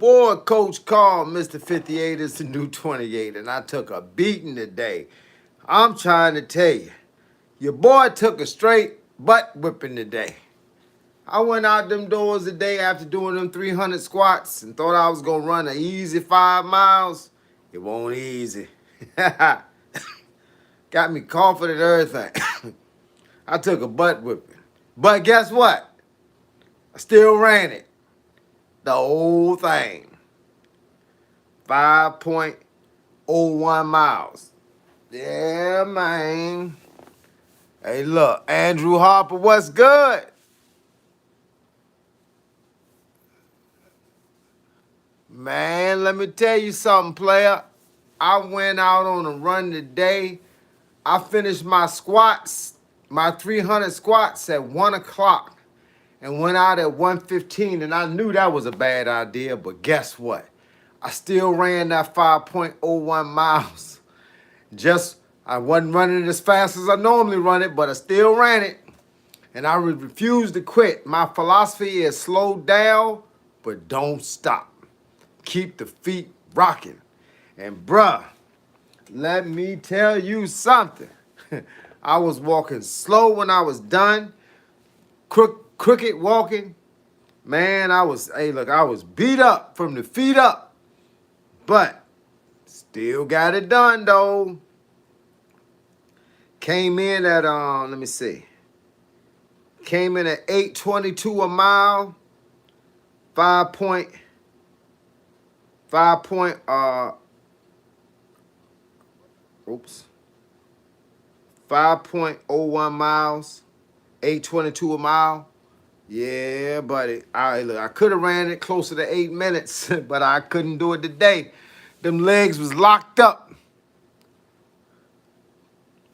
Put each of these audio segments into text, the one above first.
boy, Coach Carl, Mr. 58 is the new 28, and I took a beating today. I'm trying to tell you, your boy took a straight butt whipping today. I went out them doors today after doing them 300 squats and thought I was going to run an easy 5 miles. It won't easy. Got me coughing and everything. I took a butt whipping. But guess what? I still ran it. The whole thing. 5.01 miles. Yeah, man. Hey, look, Andrew Harper, what's good? Man, let me tell you something, player. I went out on a run today. I finished my squats, my 300 squats at 1 o'clock and went out at 1:15, and I knew that was a bad idea, but guess what? I still ran that 5.01 miles. I wasn't running it as fast as I normally run it, but I still ran it. And I refused to quit. My philosophy is slow down, but don't stop. Keep the feet rocking. And bruh, let me tell you something. I was walking slow when I was done. Crooked walking. Man, I was beat up from the feet up. But still got it done though. Came in at let me see. Came in at 8.22 a mile. 5.01 miles. 8.22 a mile. Yeah, buddy. I could have ran it closer to 8 minutes, but I couldn't do it today. Them legs was locked up.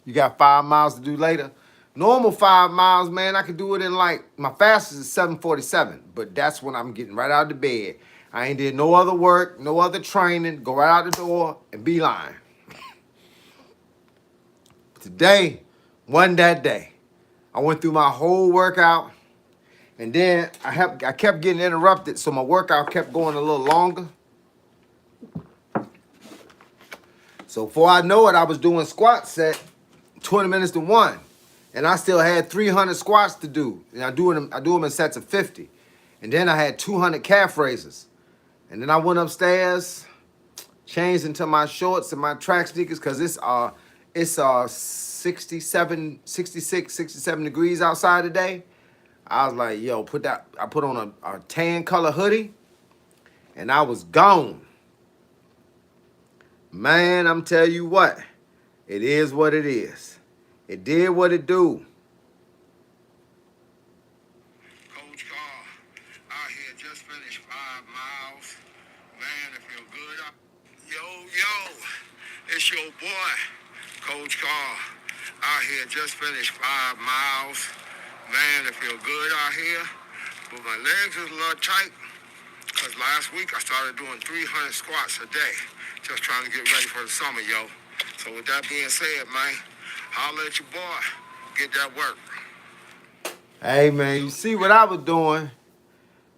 You got 5 miles to do later. Normal 5 miles, man, I could do it in my fastest is 7:47, but that's when I'm getting right out of bed. I ain't did no other work, no other training. Go right out the door and beeline. Today wasn't that day. I went through my whole workout, and then I kept getting interrupted, so my workout kept going a little longer. So before I know it, I was doing squats at 20 minutes to 1. And I still had 300 squats to do. And I do them in sets of 50. And then I had 200 calf raises. And then I went upstairs, changed into my shorts and my track sneakers because it's 67, 66, 67 degrees outside today. I was like, yo, I put on a tan color hoodie and I was gone. Man, I'm telling you what, it is what it is. It did what it do. Coach Carl, out here just finished 5 miles. Man, it feel good. Yo, it's your boy, Coach Carl. Out here just finished 5 miles. Man, it feel good out here. But my legs is a little tight because last week I started doing 300 squats a day. Just trying to get ready for the summer, yo. So with that being said, man, holla at your boy. Get that work. Hey, man, you see what I was doing?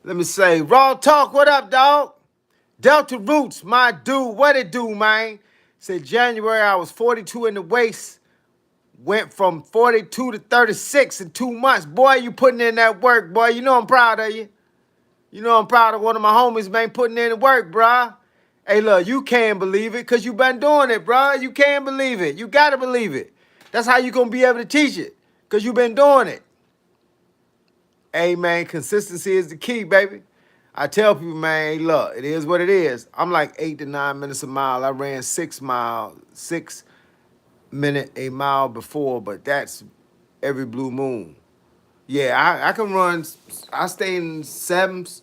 Let me say, Raw Talk, what up, dog? Delta Roots, my dude, what it do, man? Said January I was 42 in the waist. Went from 42 to 36 in 2 months. Boy, you putting in that work, boy. You know I'm proud of you. You know I'm proud of one of my homies, man, putting in the work, bruh. Hey, look, you can't believe it because you been doing it, bruh. You can't believe it. You got to believe it. That's how you going to be able to teach it because you been doing it. Hey, man, consistency is the key, baby. I tell people, man, hey, look, it is what it is. I'm like 8 to 9 minutes a mile. I ran 6 minute a mile before, but that's every blue moon. Yeah, I can run. I stay in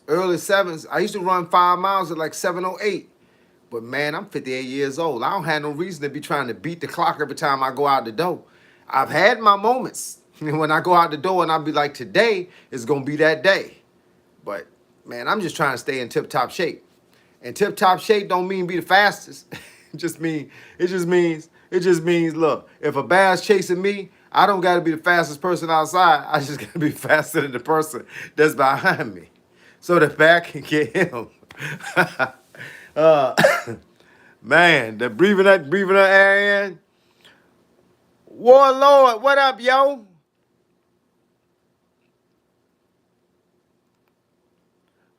early sevens. I used to run 5 miles at like 7:08. But man, I'm 58 years old. I don't have no reason to be trying to beat the clock every time I go out the door. I've had my moments when I go out the door and I'll be like, today is gonna be that day. But man, I'm just trying to stay in tip-top shape. And tip-top shape don't mean be the fastest. It just means, look, if a bear's chasing me, I don't gotta be the fastest person outside. I just gotta be faster than the person that's behind me. So the bear can get him. uh, man, the breathing that air in. Warlord, what up, yo?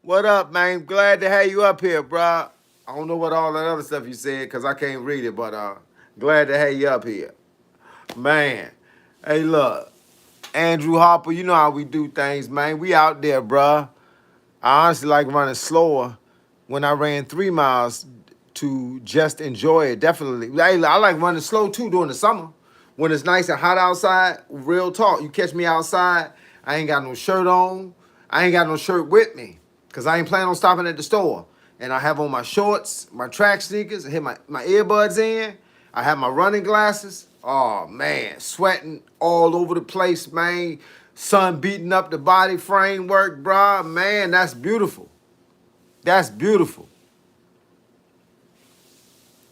What up, man? Glad to have you up here, bro. I don't know what all that other stuff you said because I can't read it, but glad to have you up here. Man, hey, look, Andrew Harper, you know how we do things, man. We out there, bruh. I honestly like running slower when I ran 3 miles to just enjoy it. Definitely. I like running slow too during the summer. When it's nice and hot outside, real talk. You catch me outside, I ain't got no shirt on. I ain't got no shirt with me because I ain't planning on stopping at the store. And I have on my shorts, my track sneakers, I hit my earbuds in. I have my running glasses. Oh, man, sweating all over the place, man. Sun beating up the body framework, bruh. Man, that's beautiful. That's beautiful.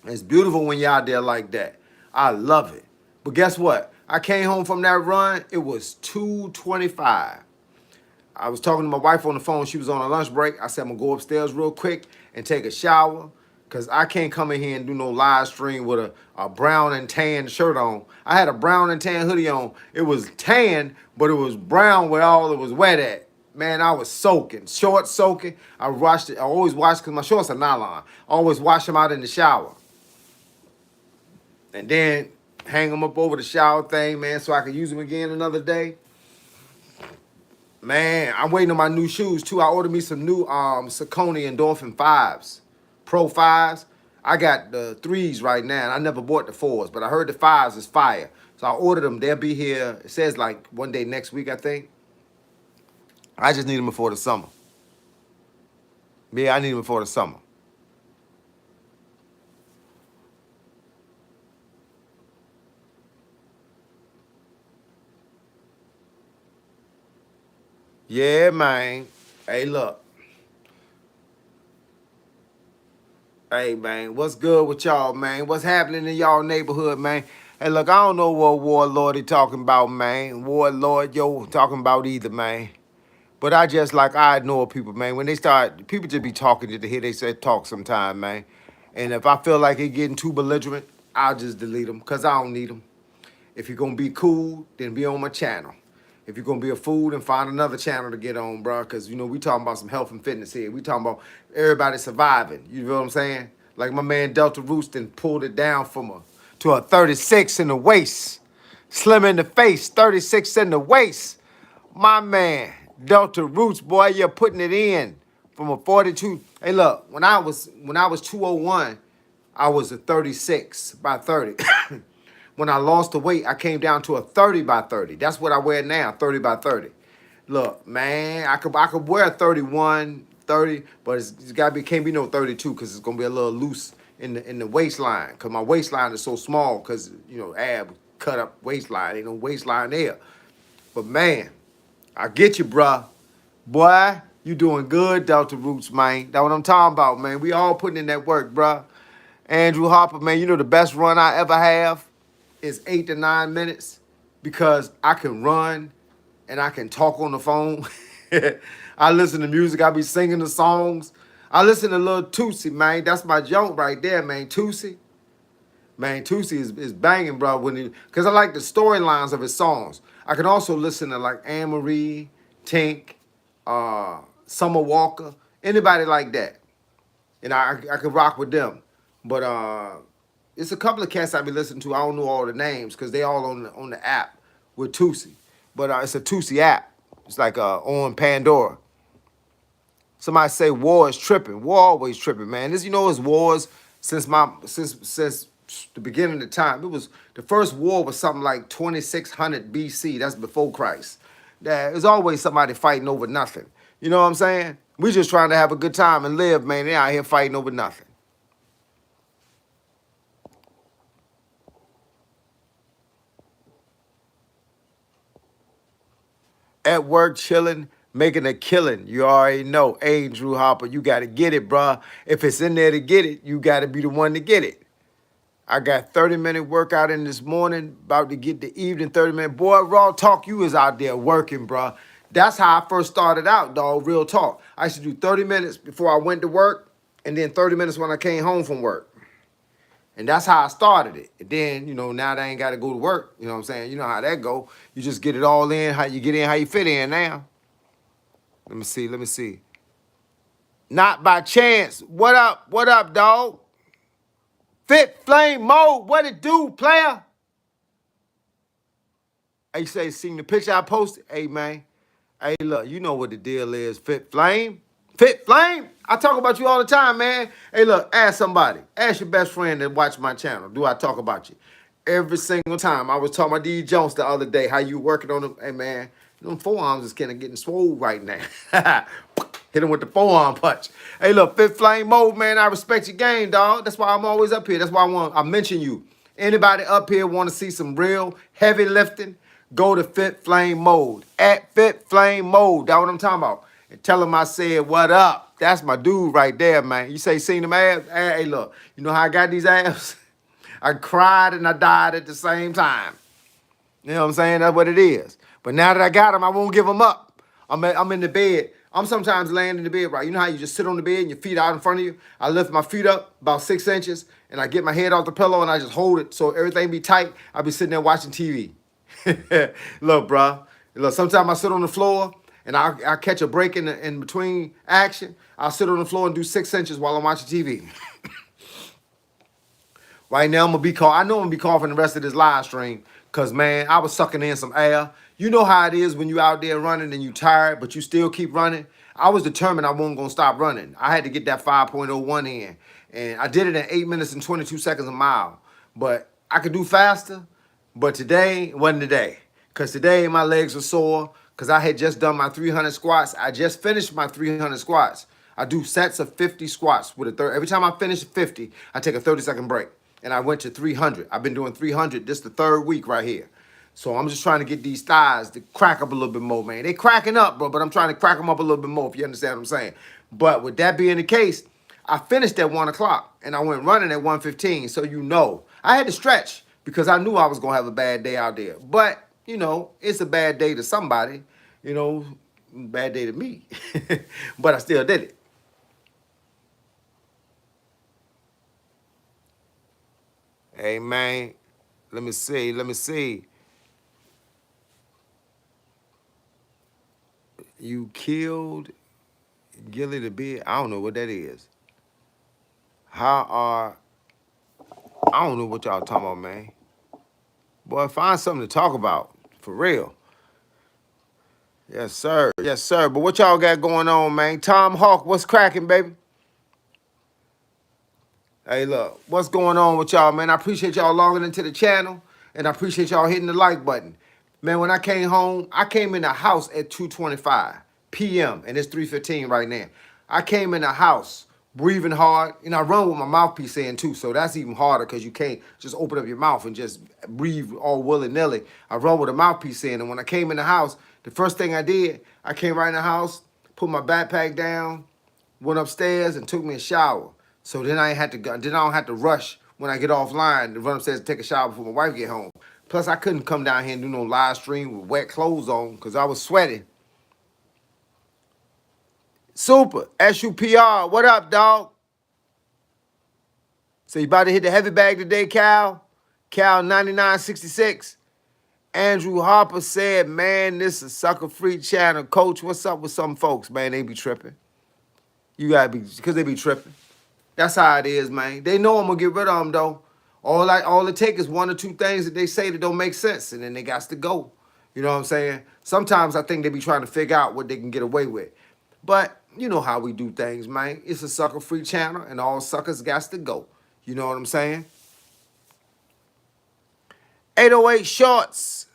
It's beautiful when you're out there like that. I love it. But guess what? I came home from that run. It was 2:25. I was talking to my wife on the phone. She was on a lunch break. I said, I'm going to go upstairs real quick and take a shower because I can't come in here and do no live stream with a brown and tan shirt on. I had a brown and tan hoodie on. It was tan, but it was brown where all it was wet at. Man, I was soaking, short soaking. I washed it. I always wash because my shorts are nylon. I always wash them out in the shower. And then hang them up over the shower thing, man, so I can use them again another day. Man, I'm waiting on my new shoes too. I ordered me some new Saucony Endorphin 5s, Pro 5s. I got the 3s right now, and I never bought the 4s, but I heard the 5s is fire. So I ordered them. They'll be here. It says like one day next week, I think. I just need them before the summer. Yeah, I need them before the summer. Yeah, man. Hey, look. Hey, man, what's good with y'all, man? What's happening in y'all neighborhood, man? Hey, look, I don't know what Warlord he talking about, man. Warlord, yo, talking about either, man. But I ignore people, man. When they start, people just be talking to hear they say talk sometime, man. And if I feel like it getting too belligerent, I'll just delete them because I don't need them. If you're gonna be cool, then be on my channel. If you're gonna be a fool, then find another channel to get on, bro. Cause you know we talking about some health and fitness here. We talking about everybody surviving. You know what I'm saying? Like my man Delta Rooston pulled it down from a to a 36 in the waist, slim in the face, 36 in the waist. My man Delta Roots, boy, you're putting it in from a 42. Hey, look, when I was 201, I was a 36 by 30. When I lost the weight, I came down to a 30 by 30. That's what I wear now, 30 by 30. Look, man, I could wear a 31, 30, but it's gotta be can't be no 32 because it's gonna be a little loose in the waistline. Cause my waistline is so small because you know ab cut up waistline, ain't no waistline there. But man, I get you, bruh. Boy, you doing good, Delta Roots, man. That's what I'm talking about, man. We all putting in that work, bruh. Andrew Harper, man, you know the best run I ever have is 8 to 9 minutes because I can run and I can talk on the phone. I listen to music. I be singing the songs. I listen to Lil Tootsie, man. That's my joke right there, man. Tootsie. Man, Tootsie is banging, bro. Because I like the storylines of his songs. I can also listen to like Anne Marie, Tink, Summer Walker, anybody like that. And I could rock with them. But it's a couple of cats I be listening to. I don't know all the names because they all on the app with Tootsie. But it's a Tootsie app. It's like on Pandora. Somebody say war is tripping. War always tripping, man. This it's wars since the beginning of the time. It was the first war was something like 2600 BC. That's before Christ. There's always somebody fighting over nothing. You know what I'm saying? We just trying to have a good time and live, man. They out here fighting over nothing. At work, chilling, making a killing. You already know. Hey, Drew Hopper, you got to get it, bruh. If it's in there to get it, you got to be the one to get it. I got 30-minute workout in this morning, about to get the evening 30-minute. Boy, Raw Talk, you is out there working, bruh. That's how I first started out, dog. Real talk. I used to do 30 minutes before I went to work, and then 30 minutes when I came home from work. And that's how I started it. And then, now that I ain't got to go to work. You know what I'm saying? You know how that go. You just get it all in, how you get in, how you fit in now. Let me see. Let me see. Not by chance. What up? What up, dog? Fit Flame Mode. What it do, player? Hey, you say, seen the picture I posted? Hey, man. Hey, look, you know what the deal is. Fit Flame. Fit Flame. I talk about you all the time, man. Hey, look, ask somebody. Ask your best friend that watch my channel. Do I talk about you? Every single time. I was talking about D. Jones the other day, how you working on them. Hey, man, them forearms is kind of getting swole right now. Hit him with the forearm punch. Hey, look, Fit Flame Mode, man, I respect your game, dog. That's why I'm always up here. That's why I mention you. Anybody up here want to see some real heavy lifting? Go to Fit Flame Mode. At Fit Flame Mode. That's what I'm talking about. And tell him I said, what up? That's my dude right there, man. You say, seen them abs? Hey, look, you know how I got these abs? I cried and I died at the same time. You know what I'm saying? That's what it is. But now that I got them, I won't give them up. I'm in the bed. I'm sometimes laying in the bed, right? You know how you just sit on the bed and your feet out in front of you? I lift my feet up about 6 inches and I get my head off the pillow and I just hold it so everything be tight. I be sitting there watching TV. Look, bro. Look, sometimes I sit on the floor and I catch a break in between action. I'll sit on the floor and do 6 inches while I'm watching TV. Right now, I know I'm gonna be coughing the rest of this live stream because, man, I was sucking in some air. You know how it is when you out there running and you tired, but you still keep running. I was determined I wasn't gonna stop running. I had to get that 5.01 in, and I did it in 8 minutes and 22 seconds a mile. But I could do faster, but today wasn't the day. Because today my legs were sore because I had just done my 300 squats. I just finished my 300 squats. I do sets of 50 squats with a third. Every time I finish 50, I take a 30-second break. And I went to 300. I've been doing 300 this the third week right here. So I'm just trying to get these thighs to crack up a little bit more, man. They cracking up, bro, but I'm trying to crack them up a little bit more, if you understand what I'm saying. But with that being the case, I finished at 1 o'clock, and I went running at 1:15, so you know. I had to stretch because I knew I was going to have a bad day out there. But, it's a bad day to somebody, bad day to me. But I still did it. Hey, man, let me see. Let me see. You killed Gilly the Beard. I don't know what that is. I don't know what y'all talking about, man. Boy, find something to talk about. For real. Yes, sir. Yes, sir. But what y'all got going on, man? Tom Hawk, what's cracking, baby? Hey, look, what's going on with y'all, man? I appreciate y'all logging into the channel, and I appreciate y'all hitting the like button. Man, when I came home, I came in the house at 2:25 p.m., and it's 3:15 right now. I came in the house breathing hard, and I run with my mouthpiece in, too, so that's even harder because you can't just open up your mouth and just breathe all willy-nilly. I run with a mouthpiece in, and when I came in the house, the first thing I did, I came right in the house, put my backpack down, went upstairs, and took me a shower. So then I ain't had to go, then I don't have to rush when I get offline to run upstairs and take a shower before my wife get home. Plus, I couldn't come down here and do no live stream with wet clothes on because I was sweating. Super, SUPR, what up, dog? So you about to hit the heavy bag today, Cal? Cal 9966. Andrew Harper said, man, this is a sucker-free channel. Coach, what's up with some folks, man? They be tripping. You gotta be, because they be tripping. That's how it is, man. They know I'm gonna get rid of them though. All it takes is one or two things that they say that don't make sense, and then they got to go. You know what I'm saying? Sometimes I think they be trying to figure out what they can get away with. But you know how we do things, man. It's a sucker-free channel, and all suckers got to go. You know what I'm saying? 808 Shorts.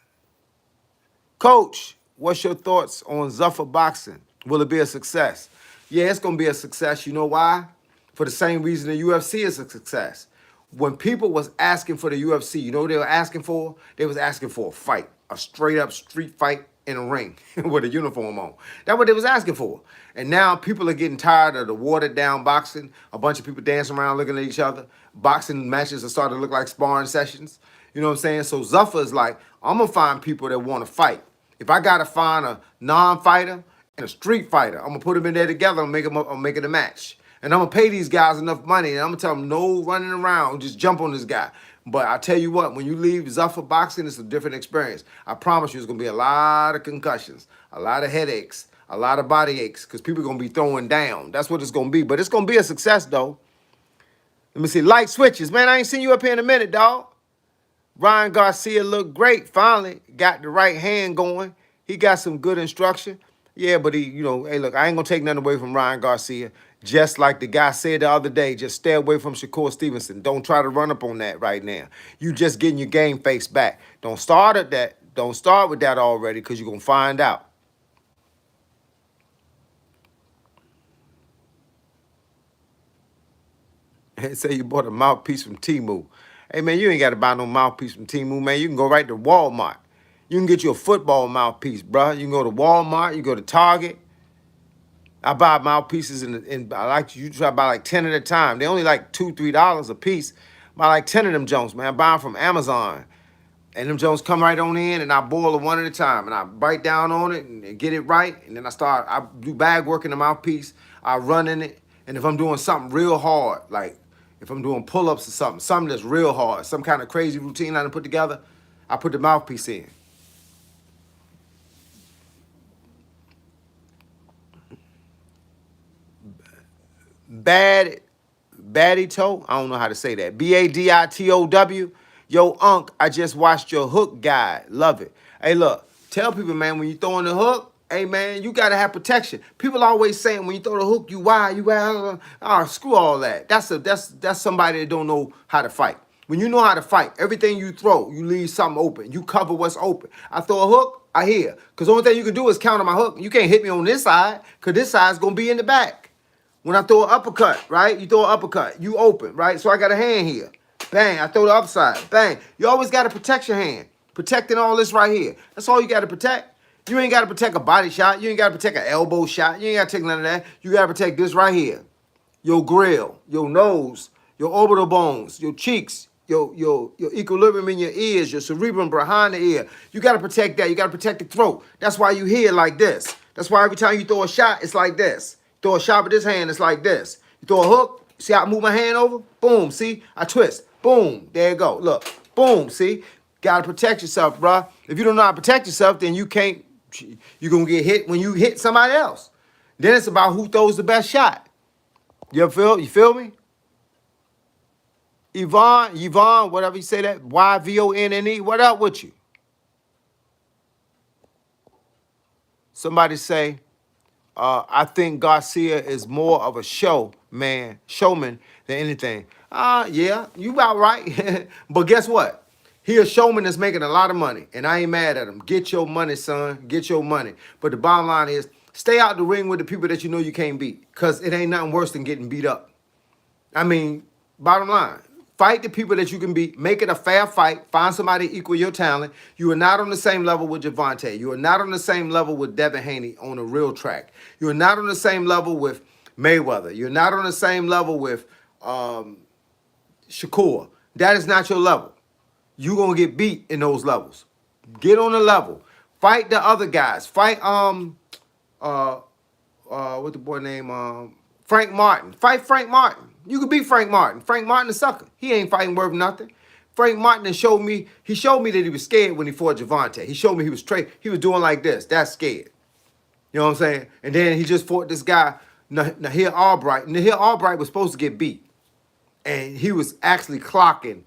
Coach, what's your thoughts on Zuffer boxing? Will it be a success? Yeah, it's gonna be a success. You know why? For the same reason the UFC is a success. When people was asking for the UFC, you know what they were asking for? They was asking for a fight, a straight up street fight in a ring with a uniform on. That's what they was asking for. And now people are getting tired of the watered down boxing. A bunch of people dancing around looking at each other. Boxing matches are starting to look like sparring sessions. You know what I'm saying? So Zuffer is like, I'm gonna find people that want to fight. If I gotta find a non-fighter and a street fighter, I'm gonna put them in there together and make it a match. And I'm gonna pay these guys enough money, and I'm gonna tell them no running around, just jump on this guy. But I tell you what, when you leave Zuffa boxing, it's a different experience. I promise you, it's gonna be a lot of concussions, a lot of headaches, a lot of body aches, because people are gonna be throwing down. That's what it's gonna be. But it's gonna be a success though. Let me see. Light switches, man. I ain't seen you up here in a minute, dog. Ryan Garcia looked great. Finally got the right hand going. He got some good instruction. Yeah, but hey, look, I ain't gonna take nothing away from Ryan Garcia. Just like the guy said the other day, just stay away from Shakur Stevenson. Don't try to run up on that right now. You just getting your game face back. Don't start at that. Don't start with that already, because you're gonna find out. And say you bought a mouthpiece from Temu. Hey man, you ain't got to buy no mouthpiece from Temu, man. You can go right to Walmart. You can get you a football mouthpiece, bro. You can go to Walmart. You go to Target. I buy mouthpieces in I like you try to buy like 10 at a time. They only like $2, $3 a piece. Buy like 10 of them Jones, man. I buy them from Amazon. And them Jones come right on in, and I boil them one at a time. And I bite down on it and get it right. And then I do bag work in the mouthpiece. I run in it. And if I'm doing something real hard, like if I'm doing pull-ups or something that's real hard, some kind of crazy routine I done put together, I put the mouthpiece in. Baditow. I don't know how to say that. Baditow. Yo, Unc, I just watched your hook guide. Love it. Hey, look, tell people, man, when you throwing the hook, hey, man, you got to have protection. People always saying when you throw the hook, you wild. Oh, screw all that. That's somebody that don't know how to fight. When you know how to fight, everything you throw, you leave something open. You cover what's open. I throw a hook, I hear. Because the only thing you can do is count on my hook. You can't hit me on this side, because this side's going to be in the back. When I throw an uppercut, right? You throw an uppercut, you open, right? So I got a hand here. Bang, I throw the upside. Bang. You always got to protect your hand. Protecting all this right here. That's all you got to protect. You ain't got to protect a body shot. You ain't got to protect an elbow shot. You ain't got to take none of that. You got to protect this right here. Your grill, your nose, your orbital bones, your cheeks, your equilibrium in your ears, your cerebrum behind the ear. You got to protect that. You got to protect the throat. That's why you hear like this. That's why every time you throw a shot, it's like this. Throw a shot with this hand, it's like this. You throw a hook, see how I move my hand over? Boom, see? I twist. Boom, there you go. Look, boom, see? Gotta protect yourself, bruh. If you don't know how to protect yourself, then you're gonna get hit when you hit somebody else. Then it's about who throws the best shot. You feel me? Yvonne, whatever you say that, YVONNE, what up with you? Somebody say, I think Garcia is more of a showman than anything. Yeah, you about right. But guess what? He a showman that's making a lot of money, and I ain't mad at him. Get your money, son. Get your money. But the bottom line is, stay out the ring with the people that you know you can't beat, because it ain't nothing worse than getting beat up. I mean, bottom line, fight the people that you can beat. Make it a fair fight. Find somebody equal your talent. You are not on the same level with Javante. You are not on the same level with Devin Haney on a real track. You are not on the same level with Mayweather. You're not on the same level with Shakur. That is not your level. You're going to get beat in those levels. Get on the level. Fight the other guys. Fight what the boy name Frank Martin. Fight Frank Martin. You could beat Frank Martin. Frank Martin a sucker. He ain't fighting worth nothing. Frank Martin showed me that he was scared when he fought Javante. He showed me he was doing like this. That's scared. You know what I'm saying? And then he just fought this guy, Nahir Albright. Nahir Albright was supposed to get beat. And he was actually clocking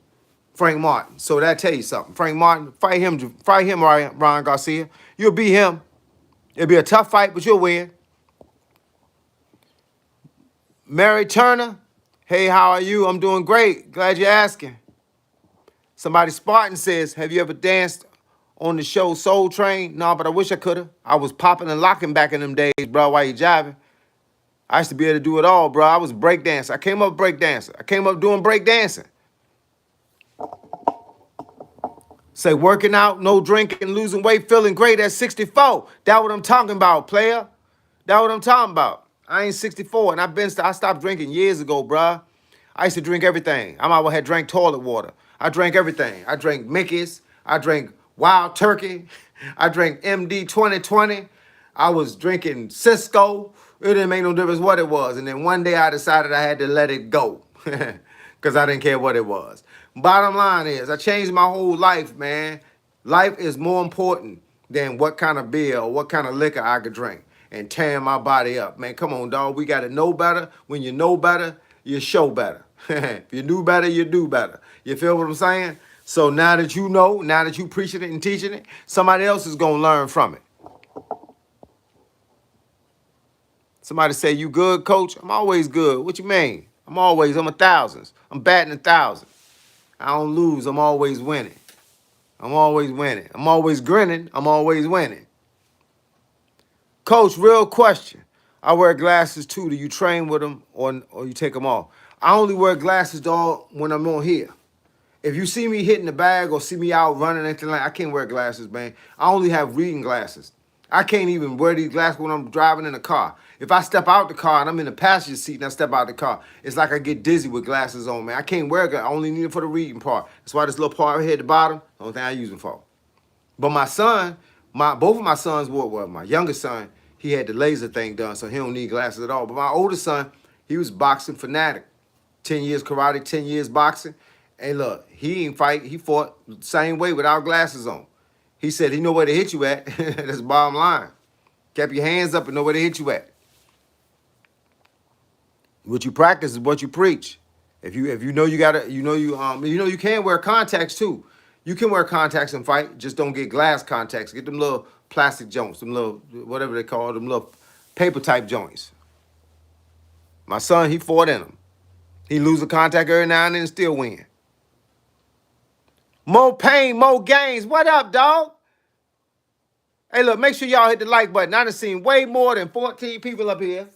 Frank Martin. So that tell you something. Frank Martin, fight him, Ryan Garcia. You'll beat him. It'll be a tough fight, but you'll win. Mary Turner, hey, how are you? I'm doing great. Glad you're asking. Somebody Spartan says, have you ever danced on the show Soul Train? No, but I wish I could have. I was popping and locking back in them days, bro, while you jiving. I used to be able to do it all, bro. I was a break dancer. I came up break dancer. I came up doing break dancing. Say working out, no drinking, losing weight, feeling great at 64. That's what I'm talking about, player. That's what I'm talking about. I ain't 64, and I stopped drinking years ago, bruh. I used to drink everything. I had drank toilet water. I drank everything. I drank Mickey's. I drank Wild Turkey. I drank MD 2020. I was drinking Cisco. It didn't make no difference what it was. And then one day I decided I had to let it go because I didn't care what it was. Bottom line is, I changed my whole life, man. Life is more important than what kind of beer or what kind of liquor I could drink and tearing my body up. Man, come on, dog. We got to know better. When you know better, you show better. If you do better, you do better. You feel what I'm saying? So now that you know, now that you preaching it and teaching it, somebody else is going to learn from it. Somebody say, you good, coach? I'm always good. What you mean? I'm a thousands. I'm batting a thousand. I don't lose. I'm always winning. I'm always winning. I'm always grinning. I'm always winning. Coach, real question. I wear glasses too. Do you train with them or you take them off? I only wear glasses, dog, when I'm on here. If you see me hitting the bag or see me out running anything like, I can't wear glasses, man. I only have reading glasses. I can't even wear these glasses when I'm driving in the car. If I step out the car and I'm in the passenger seat and I step out the car, it's like I get dizzy with glasses on, man. I can't wear glasses. I only need it for the reading part. That's why this little part right here at the bottom, the only thing I use them for. But my son, both of my sons were, well, my youngest son, he had the laser thing done, so he don't need glasses at all. But my oldest son, he was boxing fanatic. 10 years karate, 10 years boxing. Hey, look, he ain't fight. He fought the same way without glasses on. He said he know where to hit you at. That's the bottom line. Kept your hands up and know where to hit you at. What you practice is what you preach. If you know you gotta, you can wear contacts too. You can wear contacts and fight. Just don't get glass contacts. Get them little plastic joints, them little whatever they call them, little paper type joints. My son, he fought in them. He lose a contact every now and then and still win. More pain, more gains. What up, dog? Hey, look, make sure y'all hit the like button. I done seen way more than 14 people up here.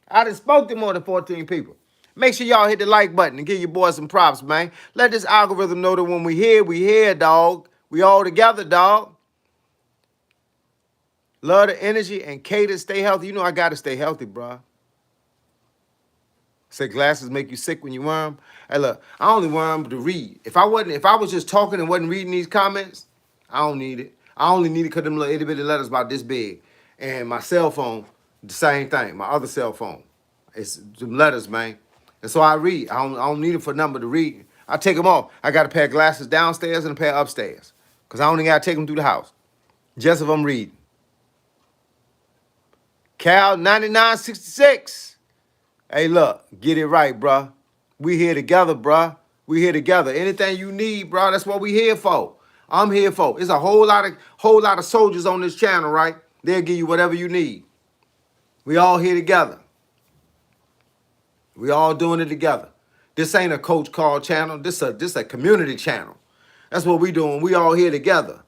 I done spoke to more than 14 people. Make sure y'all hit the like button and give your boys some props, man. Let this algorithm know that when we here, dog. We all together, dog. Love the energy and Katie, stay healthy. You know I gotta stay healthy, bro. Say glasses make you sick when you wear them. Hey, look, I only wear them to read. If I was just talking and wasn't reading these comments, I don't need it. I only need it because them little itty bitty letters about this big. And my cell phone, the same thing. My other cell phone, it's them letters, man. And so I read. I don't need it for number to read. I take them off. I got a pair of glasses downstairs and a pair upstairs because I only got to take them through the house. Just if I'm reading. Cal 9966. Hey, look, get it right, bruh. We here together, bruh. We here together. Anything you need, bruh, that's what we here for. I'm here for. It's a whole lot of soldiers on this channel, right? They'll give you whatever you need. We all here together. We all doing it together. This ain't a Coach Carl channel. This a community channel. That's what we doing. We all here together.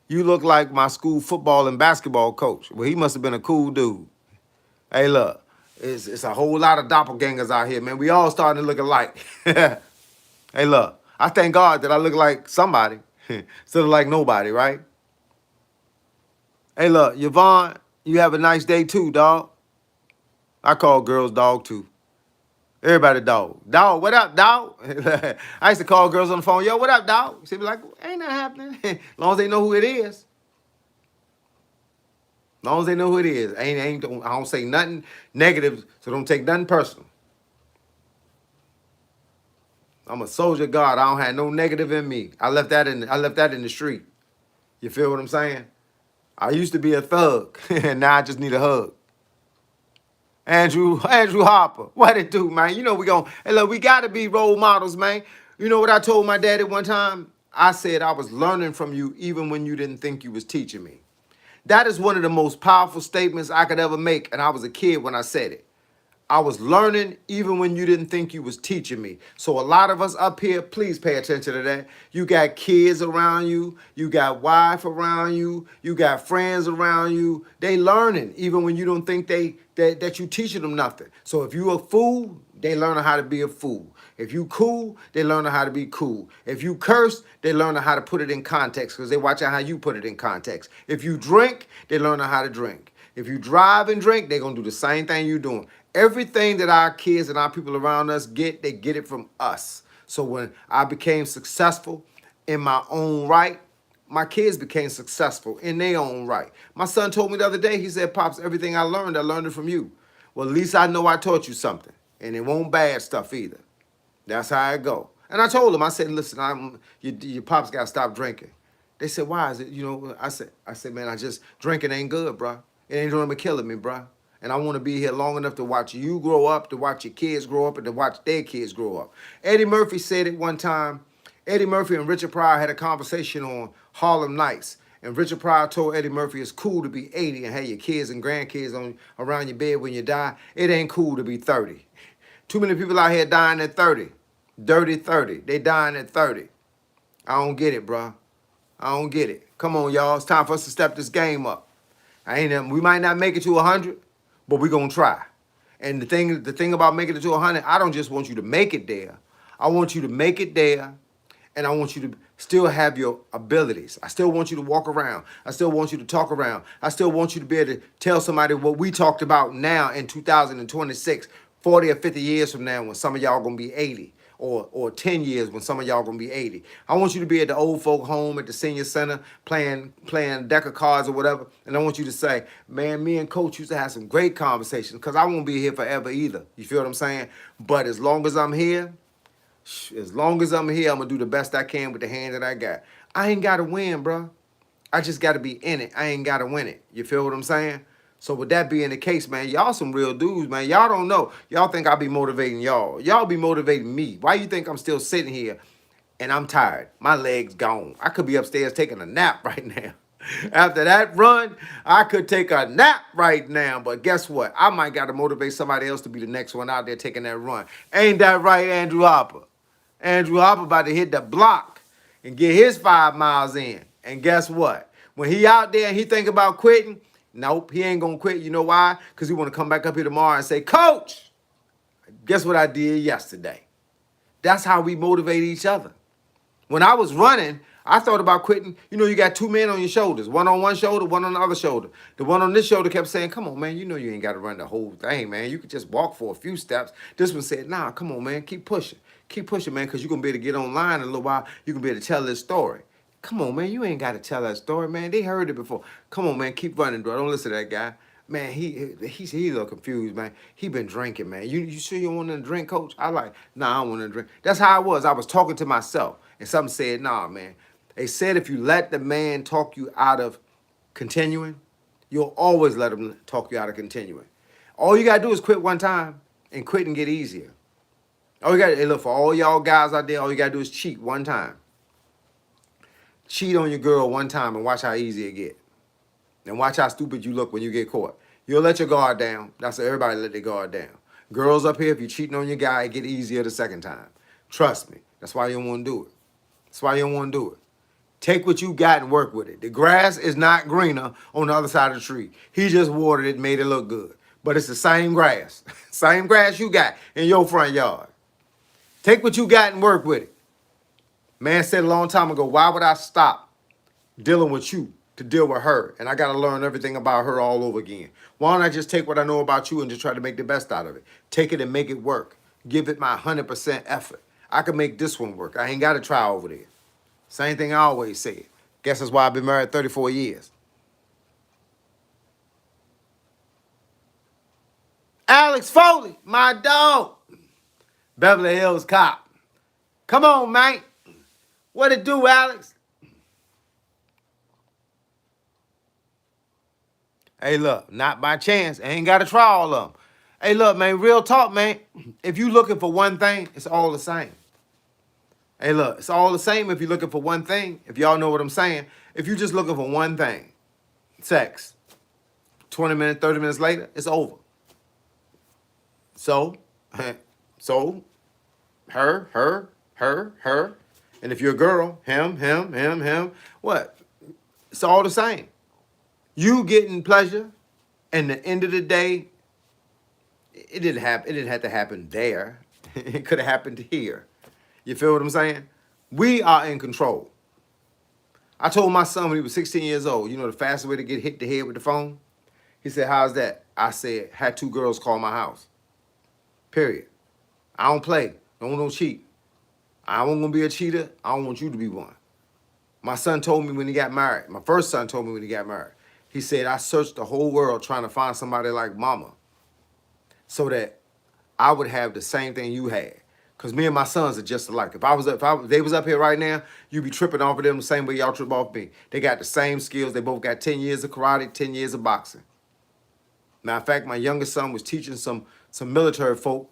You look like my school football and basketball coach. Well, he must have been a cool dude. Hey, look, it's a whole lot of doppelgangers out here, man. We all starting to look alike. Hey, look, I thank God that I look like somebody instead of like nobody, right? Hey, look, Yvonne, you have a nice day too, dog. I call girls dog too. Everybody dog. Dog, what up, dog? I used to call girls on the phone, yo, what up, dog? She'd be like, ain't nothing happening. As long as they know who it is. As long as they know who it is. I don't say nothing negative, so don't take nothing personal. I'm a soldier of God. I don't have no negative in me. I left that in the street. You feel what I'm saying? I used to be a thug, and now I just need a hug. Andrew Harper, what it do, man? You know hey, look, we gotta be role models, man. You know what I told my daddy one time? I said I was learning from you even when you didn't think you was teaching me. That is one of the most powerful statements I could ever make, and I was a kid when I said it. I was learning even when you didn't think you was teaching me. So a lot of us up here, please pay attention to that. You got kids around you. You got wife around you. You got friends around you. They learning even when you don't think that you teaching them nothing. So if you a fool, they learning how to be a fool. If you cool, they learn how to be cool. If you curse, they learn how to put it in context because they watch out how you put it in context. If you drink, they learn how to drink. If you drive and drink, they're going to do the same thing you're doing. Everything that our kids and our people around us get, they get it from us. So when I became successful, in my own right, my kids became successful in their own right. My son told me the other day, he said, Pops, everything I learned it from you. Well, at least I know I taught you something. And it won't bad stuff either. That's how I go. And I told him, I said, listen, your pops got to stop drinking. They said, why is it, I said, man, I just, drinking ain't good, bro. It ain't doing me killing me, bro. And I want to be here long enough to watch you grow up, to watch your kids grow up, and to watch their kids grow up. Eddie Murphy said it one time. Eddie Murphy and Richard Pryor had a conversation on Harlem Nights. And Richard Pryor told Eddie Murphy it's cool to be 80 and have your kids and grandkids on around your bed when you die. It ain't cool to be 30. Too many people out here dying at 30. Dirty 30. They dying at 30. I don't get it, bro. I don't get it. Come on, y'all. It's time for us to step this game up. We might not make it to 100, but we're gonna try. And the thing about making it to 100, I don't just want you to make it there. I want you to make it there, and I want you to still have your abilities. I still want you to walk around. I still want you to talk around. I still want you to be able to tell somebody what we talked about now in 2026, 40 or 50 years from now when some of y'all gonna be 80. Or 10 years when some of y'all gonna be 80. I want you to be at the old folk home at the senior center playing a deck of cards or whatever. And I want you to say, man, me and coach used to have some great conversations because I won't be here forever either. You feel what I'm saying? But as long as I'm here, I'm gonna do the best I can with the hand that I got. I ain't gotta win, bro. I just gotta be in it. I ain't gotta win it. You feel what I'm saying? So with that being the case, man, y'all some real dudes, man. Y'all don't know. Y'all think I be motivating y'all. Y'all be motivating me. Why you think I'm still sitting here and I'm tired? My legs gone. I could be upstairs taking a nap right now. After that run, I could take a nap right now. But guess what? I might got to motivate somebody else to be the next one out there taking that run. Ain't that right, Andrew Hopper? Andrew Hopper about to hit the block and get his 5 miles in. And guess what? When he out there and he think about quitting, nope, he ain't gonna quit. You know why? Because he want to come back up here tomorrow and say, Coach, guess what I did yesterday? That's how we motivate each other. When I was running, I thought about quitting. You know, you got 2 men on your shoulders, one on one shoulder, one on the other shoulder. The one on this shoulder kept saying, come on, man, you know you ain't got to run the whole thing, man. You could just walk for a few steps. This one said, nah, come on, man, keep pushing. Keep pushing, man, because you're going to be able to get online in a little while. You can be able to tell this story. Come on, man, you ain't got to tell that story, man. They heard it before. Come on, man, keep running, bro. Don't listen to that guy. Man, he's a little confused, man. He been drinking, man. You sure you don't want to drink, coach? I like, nah, I don't want to drink. That's how I was. I was talking to myself. And something said, nah, man. They said if you let the man talk you out of continuing, you'll always let him talk you out of continuing. All you got to do is quit one time and quit and get easier. All you got to, look, for all y'all guys out there, all you got to do is cheat one time. Cheat on your girl one time and watch how easy it get. And watch how stupid you look when you get caught. You'll let your guard down. That's what everybody let their guard down. Girls up here, if you're cheating on your guy, it get easier the second time. Trust me. That's why you don't want to do it. That's why you don't want to do it. Take what you got and work with it. The grass is not greener on the other side of the tree. He just watered it and made it look good. But it's the same grass. Same grass you got in your front yard. Take what you got and work with it. Man said a long time ago, why would I stop dealing with you to deal with her? And I got to learn everything about her all over again. Why don't I just take what I know about you and just try to make the best out of it? Take it and make it work. Give it my 100% effort. I can make this one work. I ain't got to try over there. Same thing I always said. Guess that's why I've been married 34 years. Alex Foley, my dog. Beverly Hills Cop. Come on, man. What it do, Alex? Hey, look, not by chance. I ain't got to try all of them. Hey, look, man, real talk, man. If you looking for one thing, it's all the same. Hey, look, it's all the same if you're looking for one thing. If y'all know what I'm saying. If you're just looking for one thing, sex, 20 minutes, 30 minutes later, it's over. So, so, her. And if you're a girl, him. What? It's all the same. You getting pleasure, and at the end of the day, it didn't happen. It didn't have to happen there. It could have happened here. You feel what I'm saying? We are in control. I told my son when he was 16 years old, you know the fastest way to get hit the head with the phone? He said, how's that? I said, had 2 girls call my house. Period. I don't play. Don't cheat. I don't want to be a cheater. I don't want you to be one. My son told me when he got married. My first son told me when he got married. He said, I searched the whole world trying to find somebody like mama so that I would have the same thing you had. Cause me and my sons are just alike. If they was up here right now, you'd be tripping off of them the same way y'all trip off me. They got the same skills. They both got 10 years of karate, 10 years of boxing. Matter of fact, my youngest son was teaching some military folk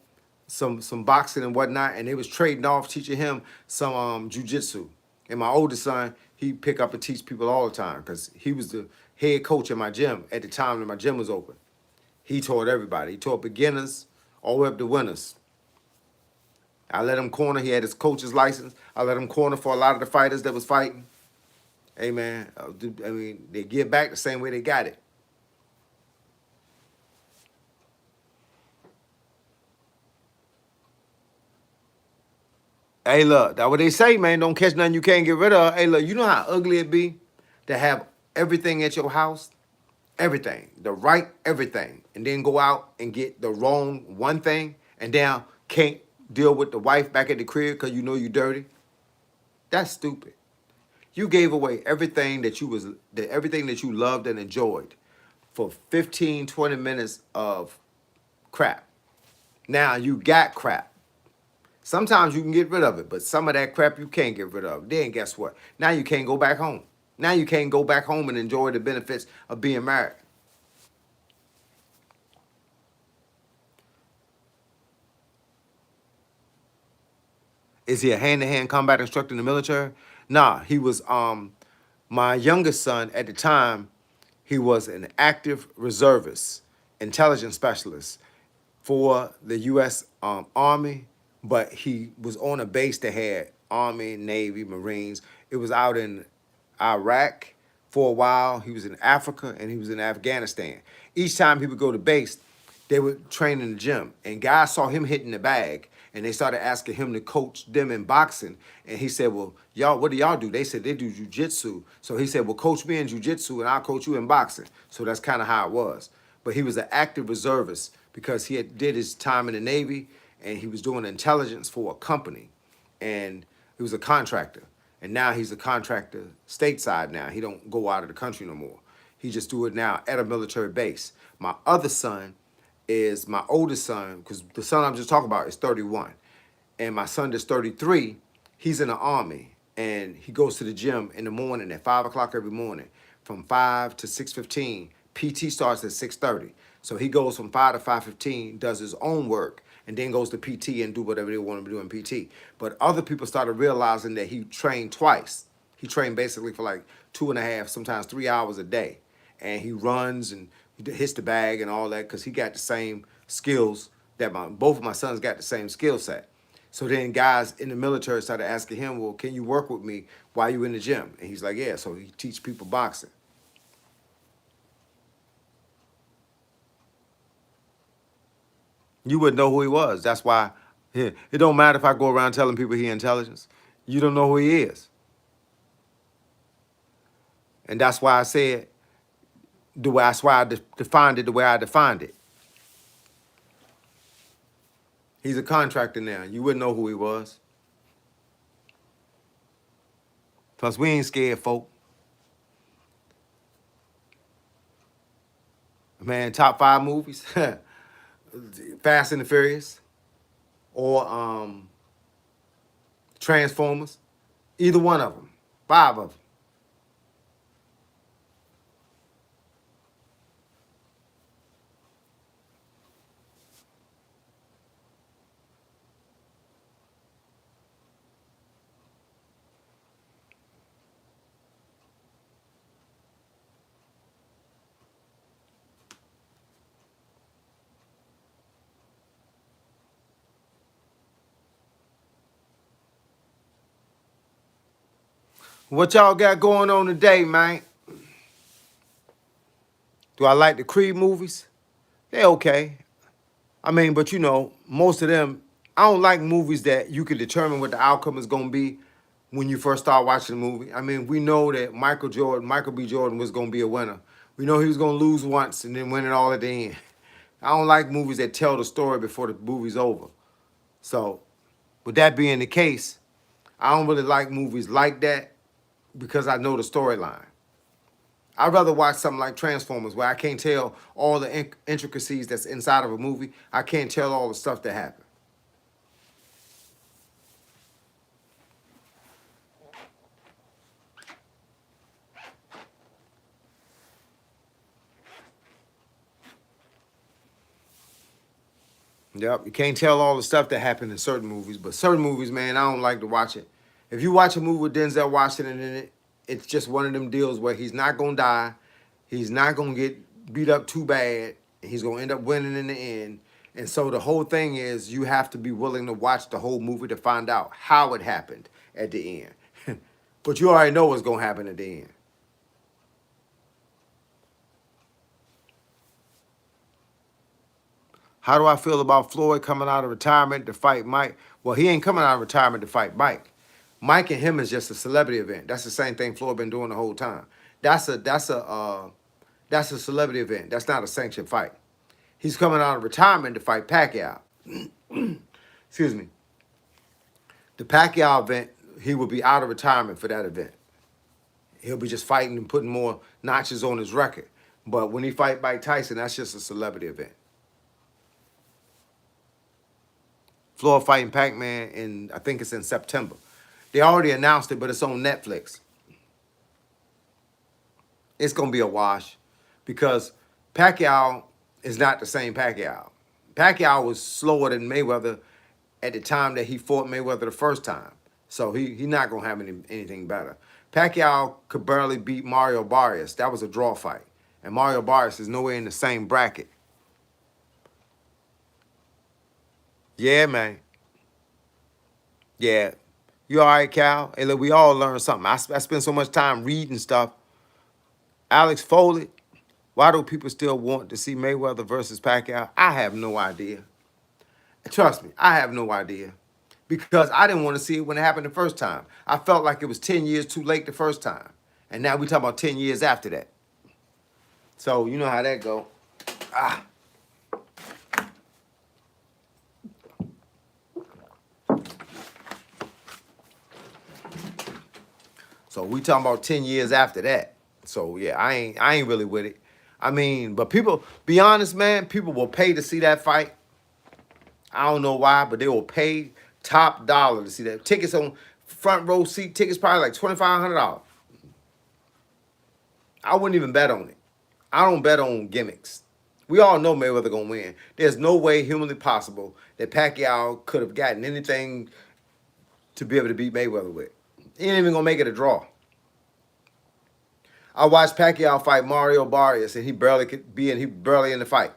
some boxing and whatnot, and they was trading off teaching him some jujitsu. And my oldest son, he pick up and teach people all the time because he was the head coach at my gym at the time that my gym was open. He taught everybody. He taught beginners all the way up to winners. I let him corner. He had his coach's license. I let him corner for a lot of the fighters that was fighting. Hey man, I mean, they give back the same way they got it. Hey, look, that what they say, man. Don't catch nothing you can't get rid of. Hey, look, you know how ugly it be to have everything at your house, everything, the right everything, and then go out and get the wrong one thing, and now can't deal with the wife back at the crib because you know you dirty. That's stupid. You gave away everything that you loved and enjoyed for 15, 20 minutes of crap. Now you got crap. Sometimes you can get rid of it, but some of that crap you can't get rid of. Then guess what? Now you can't go back home. Now you can't go back home and enjoy the benefits of being married. Is he a hand-to-hand combat instructor in the military? Nah, he was my youngest son at the time, he was an active reservist, intelligence specialist for the U.S. Army, but he was on a base that had Army, Navy, Marines. It was out in Iraq for a while. He was in Africa and he was in Afghanistan. Each time he would go to base, they would train in the gym. And guys saw him hitting the bag and they started asking him to coach them in boxing. And he said, well, y'all, what do y'all do? They said they do jujitsu. So he said, well, coach me in jujitsu and I'll coach you in boxing. So that's kind of how it was. But he was an active reservist because he did his time in the Navy and he was doing intelligence for a company. And he was a contractor. And now he's a contractor stateside now. He don't go out of the country no more. He just do it now at a military base. My other son is my oldest son, because the son I'm just talking about is 31. And my son that's 33, he's in the Army. And he goes to the gym in the morning at 5 o'clock every morning. From 5 to 6:15. PT starts at 6:30. So he goes from 5 to 5:15, does his own work, and then goes to PT and do whatever they want him to do in PT. But other people started realizing that he trained twice. He trained basically for like 2.5, sometimes 3 hours a day. And he runs and he hits the bag and all that because he got the same skills that both of my sons got the same skill set. So then guys in the military started asking him, well, can you work with me while you in the gym? And he's like, yeah. So he teach people boxing. You wouldn't know who he was. That's why it don't matter if I go around telling people he intelligence. You don't know who he is. And that's why I said that's why I defined it the way I defined it. He's a contractor now. You wouldn't know who he was. Plus, we ain't scared, folk. Man, top 5 movies. Fast and the Furious. Or Transformers. Either one of them. 5 of them. What y'all got going on today, man? Do I like the Creed movies? They okay. I mean, but you know, most of them, I don't like movies that you can determine what the outcome is going to be when you first start watching the movie. I mean, we know that Michael B. Jordan was going to be a winner. We know he was going to lose once and then win it all at the end. I don't like movies that tell the story before the movie's over. So, with that being the case, I don't really like movies like that. because I know the storyline. I'd rather watch something like Transformers where I can't tell all the intricacies that's inside of a movie. I can't tell all the stuff that happened. Yep, you can't tell all the stuff that happened in certain movies, but certain movies, man, I don't like to watch it. If you watch a movie with Denzel Washington in it, it's just one of them deals where he's not gonna die, he's not gonna get beat up too bad, and he's gonna end up winning in the end. And so the whole thing is you have to be willing to watch the whole movie to find out how it happened at the end. But you already know what's gonna happen at the end. How do I feel about Floyd coming out of retirement to fight Mike? Well, he ain't coming out of retirement to fight Mike. Mike and him is just a celebrity event. That's the same thing Floyd been doing the whole time. That's a celebrity event. That's not a sanctioned fight. He's coming out of retirement to fight Pacquiao. Excuse me. The Pacquiao event, he will be out of retirement for that event. He'll be just fighting and putting more notches on his record. But when he fight Mike Tyson, that's just a celebrity event. Floyd fighting Pac-Man I think it's in September. They already announced it, but it's on Netflix. It's gonna be a wash because Pacquiao is not the same Pacquiao. Pacquiao was slower than Mayweather at the time that he fought Mayweather the first time. So he not gonna have anything better. Pacquiao could barely beat Mario Barrios. That was a draw fight. And Mario Barrios is nowhere in the same bracket. Yeah, man. Yeah. You all right, Cal? Hey, look, we all learned something. I spend so much time reading stuff. Alex Foley, why do people still want to see Mayweather versus Pacquiao? I have no idea. Trust me, I have no idea. Because I didn't want to see it when it happened the first time. I felt like it was 10 years too late the first time. And now we talk about 10 years after that. So you know how that go. Ah. So we talking about 10 years after that. So yeah, I ain't really with it. I mean, but people, be honest, man, people will pay to see that fight. I don't know why, but they will pay top dollar to see that. Tickets on front row seat tickets probably like $2,500. I wouldn't even bet on it. I don't bet on gimmicks. We all know Mayweather gonna win. There's no way humanly possible that Pacquiao could have gotten anything to be able to beat Mayweather with. He ain't even gonna make it a draw. I watched Pacquiao fight Mario Barrios, and he barely in the fight.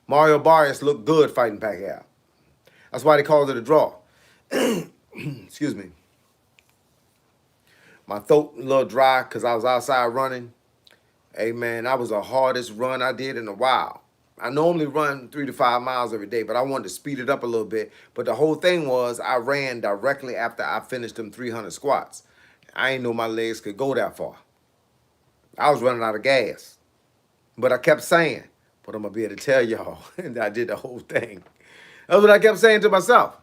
Mario Barrios looked good fighting Pacquiao. That's why they called it a draw. Excuse me. My throat a little dry because I was outside running. Hey man, that was the hardest run I did in a while. I normally run 3 to 5 miles every day, but I wanted to speed it up a little bit. But the whole thing was I ran directly after I finished them 300 squats. I ain't know my legs could go that far. I was running out of gas. But I kept saying, but I'm going to be able to tell y'all. And I did the whole thing. That's what I kept saying to myself.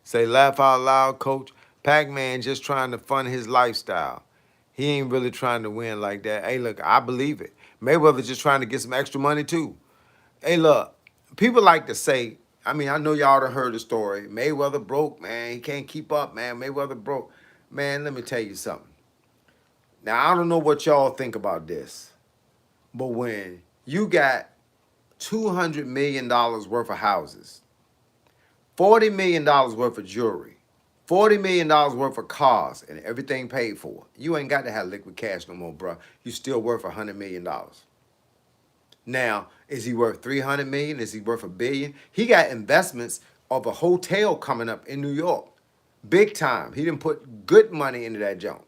Say, laugh out loud, coach. Pac-Man just trying to fund his lifestyle. He ain't really trying to win like that. Hey, look, I believe it. Mayweather just trying to get some extra money, too. Hey, look, people like to say, I mean, I know y'all done heard the story. Mayweather broke, man. He can't keep up, man. Mayweather broke. Man, let me tell you something. Now, I don't know what y'all think about this, but when you got $200 million worth of houses, $40 million worth of jewelry, $40 million worth of cars, and everything paid for, you ain't got to have liquid cash no more, bro. You still worth $100 million. Now, is he worth 300 million? Is he worth $1 billion? He got investments of a hotel coming up in New York. Big time. He didn't put good money into that junk.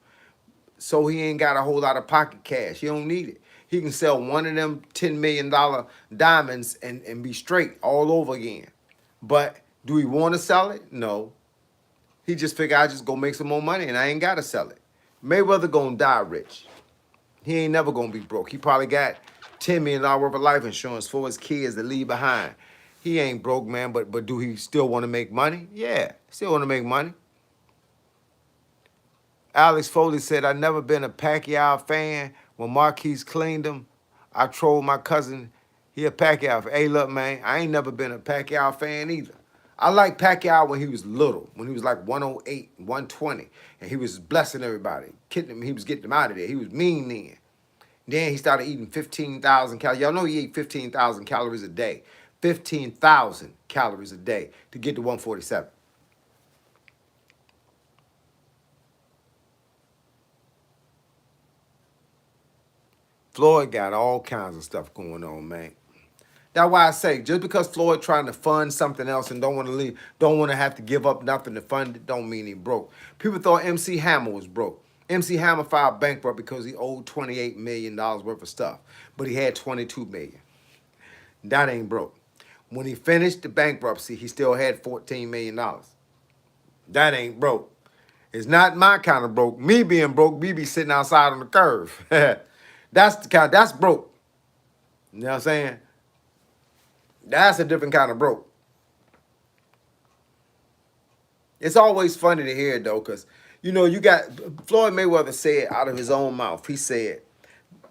So he ain't got a whole lot of pocket cash. He don't need it. He can sell one of them $10 million diamonds and be straight all over again. But do he want to sell it? No. He just figured I just go make some more money and I ain't got to sell it. Mayweather gonna die rich. He ain't never gonna be broke. He probably got $10 million worth of life insurance for his kids to leave behind. He ain't broke, man, but do he still want to make money? Yeah, still want to make money. Alex Foley said, I never been a Pacquiao fan. When Marquise cleaned him, I trolled my cousin. He a Pacquiao fan. Hey, look, man, I ain't never been a Pacquiao fan either. I like Pacquiao when he was little, when he was like 108, 120, and he was blessing everybody. Kidding him, he was getting them out of there. He was mean then. Then he started eating 15,000 calories. Y'all know he ate 15,000 calories a day. 15,000 calories a day to get to 147. Floyd got all kinds of stuff going on, man. That's why I say, just because Floyd trying to fund something else and don't want to leave, don't want to have to give up nothing to fund it, don't mean he broke. People thought MC Hammer was broke. MC Hammer filed bankrupt because he owed $28 million worth of stuff, but he had $22 million. That ain't broke. When he finished the bankruptcy, he still had $14 million. That ain't broke. It's not my kind of broke. Me being broke, me be sitting outside on the curve. That's broke. You know what I'm saying? That's a different kind of broke. It's always funny to hear it though, because you got Floyd Mayweather said out of his own mouth, he said,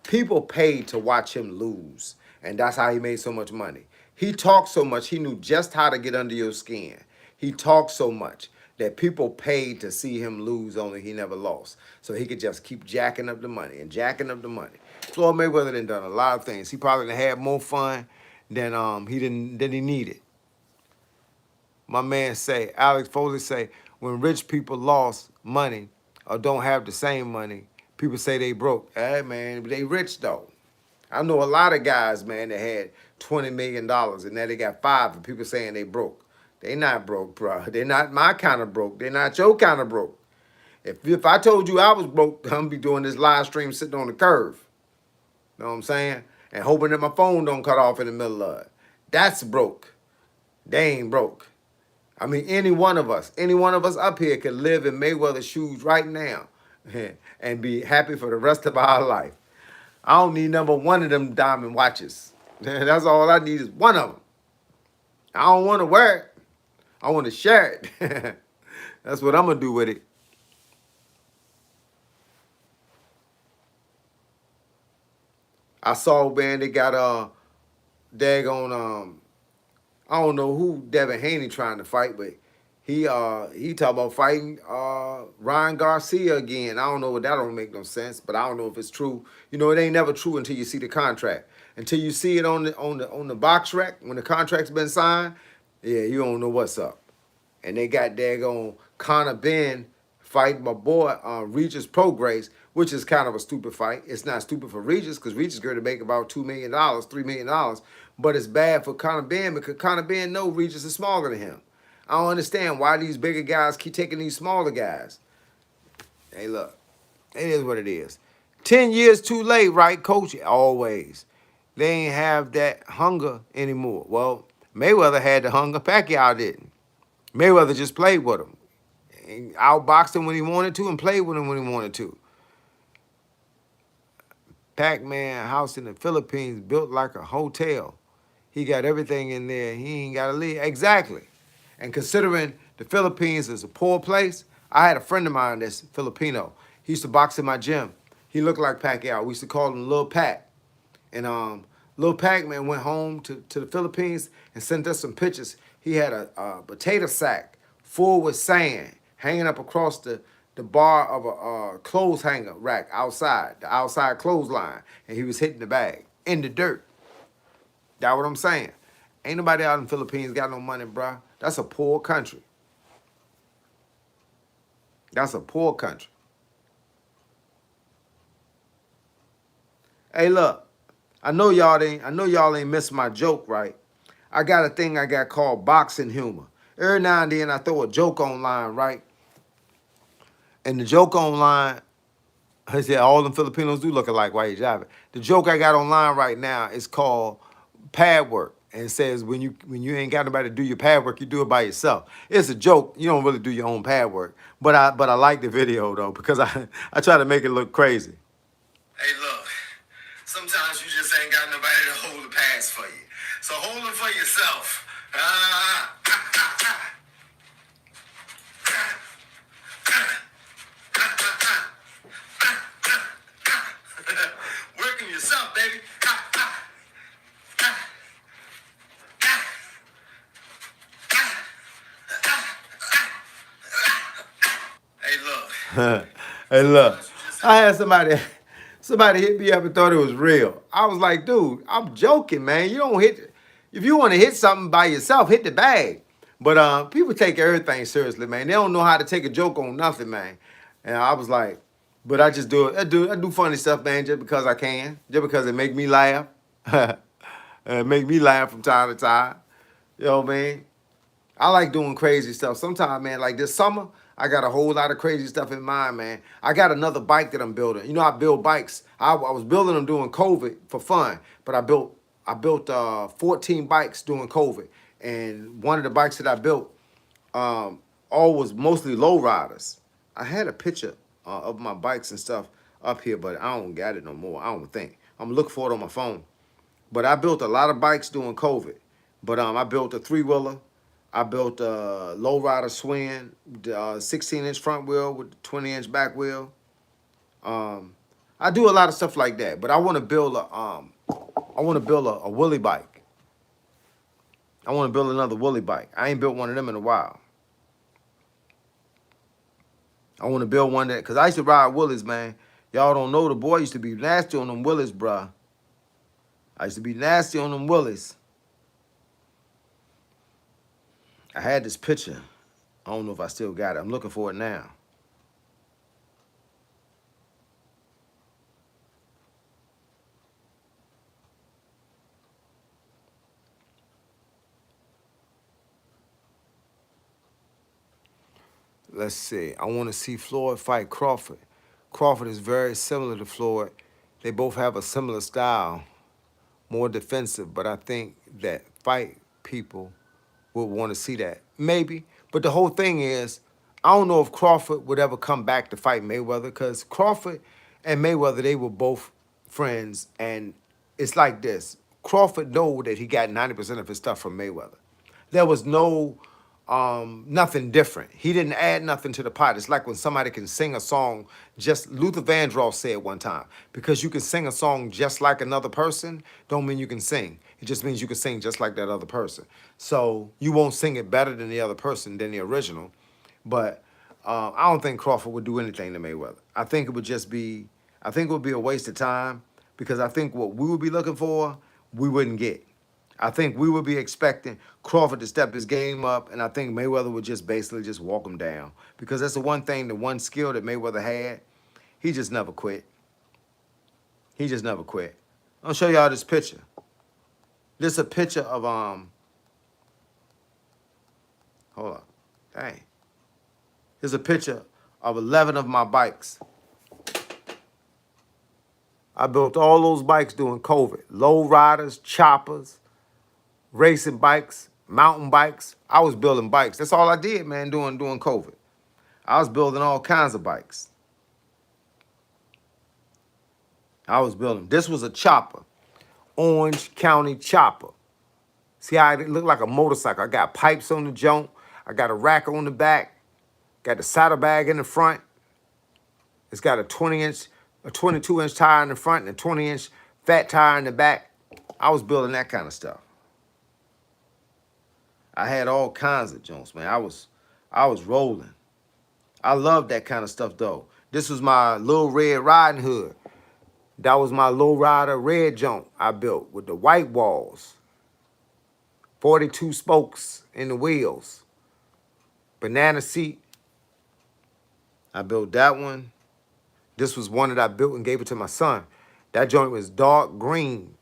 people paid to watch him lose. And that's how he made so much money. He talked so much, he knew just how to get under your skin. He talked so much that people paid to see him lose, only he never lost. So he could just keep jacking up the money and jacking up the money. Floyd Mayweather done a lot of things. He probably done had more fun than he needed. My man say, Alex Foley say, when rich people lost money or don't have the same money, people say they broke. Hey man, they rich though. I know a lot of guys, man, that had $20 million and now they got five and people saying they broke. They not broke, bro. They're not my kind of broke. They're not your kind of broke. If I told you I was broke, I'm be doing this live stream sitting on the curve. Know what I'm saying? And hoping that my phone don't cut off in the middle of it. That's broke. They ain't broke. I mean, any one of us up here could live in Mayweather's shoes right now and be happy for the rest of our life. I don't need number one of them diamond watches. That's all I need is one of them. I don't want to wear it. I want to share it. That's what I'm going to do with it. I saw, man, they got daggone I don't know who Devin Haney trying to fight, but he talk about fighting Ryan Garcia again. I don't know, that don't make no sense, but I don't know if it's true. It ain't never true until you see the contract. Until you see it on the box rack when the contract's been signed, yeah, you don't know what's up. And they got daggone Conor Ben fighting my boy Regis Prograis, which is kind of a stupid fight. It's not stupid for Regis because Regis is going to make about $2 million, $3 million. But it's bad for Conor Ben because Conor Ben knows Regis is smaller than him. I don't understand why these bigger guys keep taking these smaller guys. Hey, look, it is what it is. 10 years too late, right, coach? Always. They ain't have that hunger anymore. Well, Mayweather had the hunger. Pacquiao didn't. Mayweather just played with him. Outboxed him when he wanted to and played with him when he wanted to. Pac-Man house in the Philippines built like a hotel. He got everything in there. He ain't got to leave. Exactly. And considering the Philippines is a poor place, I had a friend of mine that's Filipino. He used to box in my gym. He looked like Pacquiao. We used to call him Lil Pac. And Lil Pac, man, went home to the Philippines and sent us some pictures. He had a potato sack full with sand hanging up across the bar of a clothes hanger rack outside, the outside clothesline. And he was hitting the bag in the dirt. That's what I'm saying. Ain't nobody out in the Philippines got no money, bro. That's a poor country. That's a poor country. Hey, look, I know y'all ain't missed my joke, right? I got a thing I got called boxing humor. Every now and then I throw a joke online, right? And the joke online, I said all them Filipinos do look alike while you driving. The joke I got online right now is called pad work. And it says when you ain't got nobody to do your pad work, you do it by yourself. It's a joke. You don't really do your own pad work. But I like the video though, because I try to make it look crazy. Hey, look, sometimes you just ain't got nobody to hold the pads for you. So hold them for yourself. Ah, working yourself, baby. Hey, look. Hey, look, Sometimes you just I have. had somebody hit me up and thought it was real. I was like, dude, I'm joking, man. You don't hit. If you want to hit something by yourself, hit the bag. But people take everything seriously, man. They don't know how to take a joke on nothing, man. And I was like, but I just do it. I do funny stuff, man, just because I can, just because it make me laugh. It make me laugh from time to time. You know what I mean? I like doing crazy stuff. Sometimes, man, like this summer, I got a whole lot of crazy stuff in mind, man. I got another bike that I'm building. You know, I build bikes. I was building them during COVID for fun, but I built 14 bikes during COVID, and one of the bikes that I built, all was mostly low riders. I had a picture of my bikes and stuff up here, but I don't got it no more. I don't think. I'm looking for it on my phone. But I built a lot of bikes during COVID. But I built a three-wheeler. I built a low-rider swing, 16-inch front wheel with 20-inch back wheel. Um, I do a lot of stuff like that. But I want to build a Willy bike. I want to build another Willy bike. I ain't built one of them in a while. I want to build one that, because I used to ride Willys, man. Y'all don't know, the boy used to be nasty on them Willys, bruh. I used to be nasty on them Willys. I had this picture. I don't know if I still got it. I'm looking for it now. Let's see. I want to see Floyd fight Crawford. Crawford is very similar to Floyd. They both have a similar style, more defensive, but I think that fight people would want to see that. Maybe. But the whole thing is, I don't know if Crawford would ever come back to fight Mayweather, because Crawford and Mayweather, they were both friends. And it's like this. Crawford know that he got 90% of his stuff from Mayweather. There was nothing different. He didn't add nothing to the pot. It's like when somebody can sing a song, just Luther Vandross said one time, because you can sing a song just like another person, don't mean you can sing. It just means you can sing just like that other person. So you won't sing it better than the other person, than the original. But I don't think Crawford would do anything to Mayweather. I think it would be a waste of time, because I think what we would be looking for, we wouldn't get. I think we would be expecting Crawford to step his game up, and I think Mayweather would just basically just walk him down, because that's the one thing, the one skill that Mayweather had. He just never quit. He just never quit. I'll show y'all this picture. This is a picture of hold on, dang. Here's a picture of 11 of my bikes. I built all those bikes during COVID. Low riders, choppers, racing bikes, mountain bikes. I was building bikes. That's all I did, man, during COVID. I was building all kinds of bikes. I was building. This was a chopper, Orange County chopper. See how it looked like a motorcycle? I got pipes on the joint. I got a rack on the back. Got the saddlebag in the front. It's got a 20-inch, a 22-inch tire in the front and a 20-inch fat tire in the back. I was building that kind of stuff. I had all kinds of joints, man. I was rolling. I love that kind of stuff though. This was my little red riding hood. That was my low rider red jump I built with the white walls, 42 spokes in the wheels, banana seat. I built that one. This was one that I built and gave it to my son. That joint was dark green.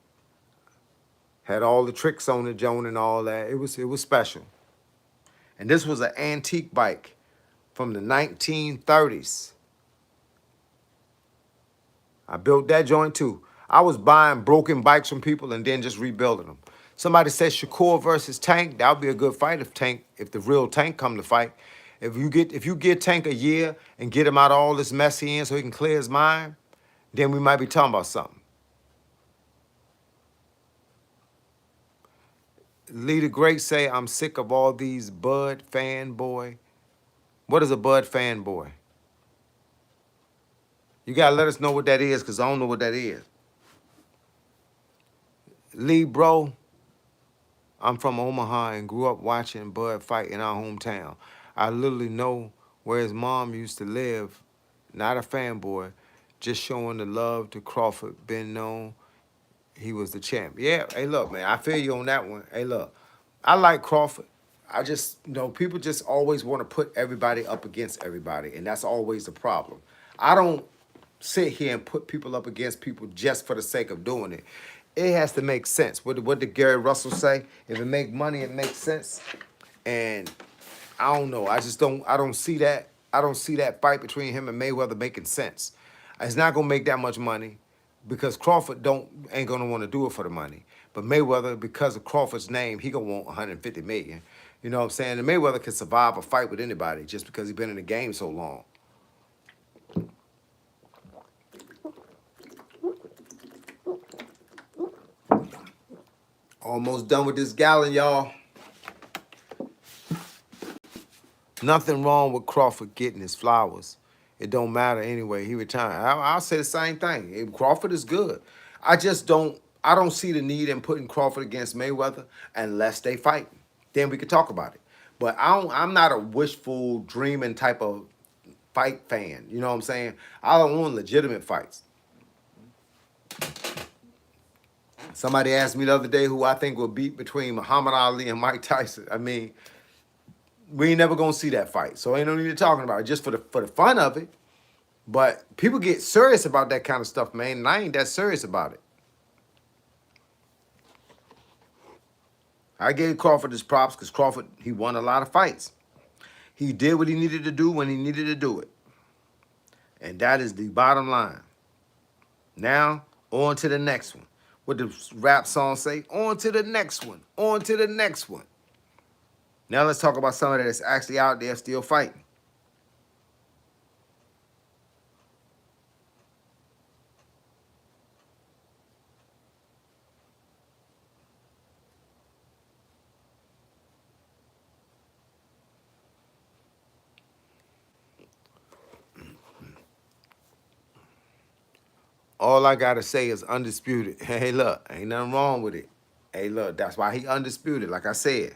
Had all the tricks on the joint and all that. It was special. And this was an antique bike from the 1930s. I built that joint too. I was buying broken bikes from people and then just rebuilding them. Somebody said Shakur versus Tank. That would be a good fight if the real Tank come to fight. If you get Tank a year and get him out of all this mess he in so he can clear his mind, then we might be talking about something. Lee the Great say, I'm sick of all these Bud fanboy. What is a Bud fanboy? You gotta let us know what that is, because I don't know what that is. Lee, bro, I'm from Omaha and grew up watching Bud fight in our hometown. I literally know where his mom used to live. Not a fanboy, just showing the love to Crawford. Been known he was the champ. Yeah, hey, look, man, I feel you on that one. Hey, look, I like Crawford. I just, people just always want to put everybody up against everybody, and that's always the problem. I don't sit here and put people up against people just for the sake of doing it. It has to make sense. What did Gary Russell say? If it make money, it makes sense. And I don't know. I just don't. I don't see that. I don't see that fight between him and Mayweather making sense. It's not gonna make that much money because Crawford don't ain't gonna want to do it for the money. But Mayweather, because of Crawford's name, he gonna want 150 million. You know what I'm saying? And Mayweather can survive a fight with anybody just because he's been in the game so long. Almost done with this gallon, y'all. Nothing wrong with Crawford getting his flowers. It don't matter anyway. He retired. I'll say the same thing. Crawford is good. I just don't. I don't see the need in putting Crawford against Mayweather unless they fight. Then we could talk about it. But I'm not a wishful dreaming type of fight fan. You know what I'm saying? I don't want legitimate fights. Somebody asked me the other day who I think will beat between Muhammad Ali and Mike Tyson. I mean, we ain't never gonna see that fight, so ain't no need to talking about it. Just for the fun of it. But people get serious about that kind of stuff, man, and I ain't that serious about it. I gave Crawford his props because Crawford, he won a lot of fights. He did what he needed to do when he needed to do it. And that is the bottom line. Now, on to the next one. What the rap song say? On to the next one. On to the next one. Now let's talk about somebody that's actually out there still fighting. All I gotta say is undisputed. Hey, look, ain't nothing wrong with it. Hey, look, that's why he undisputed. Like I said,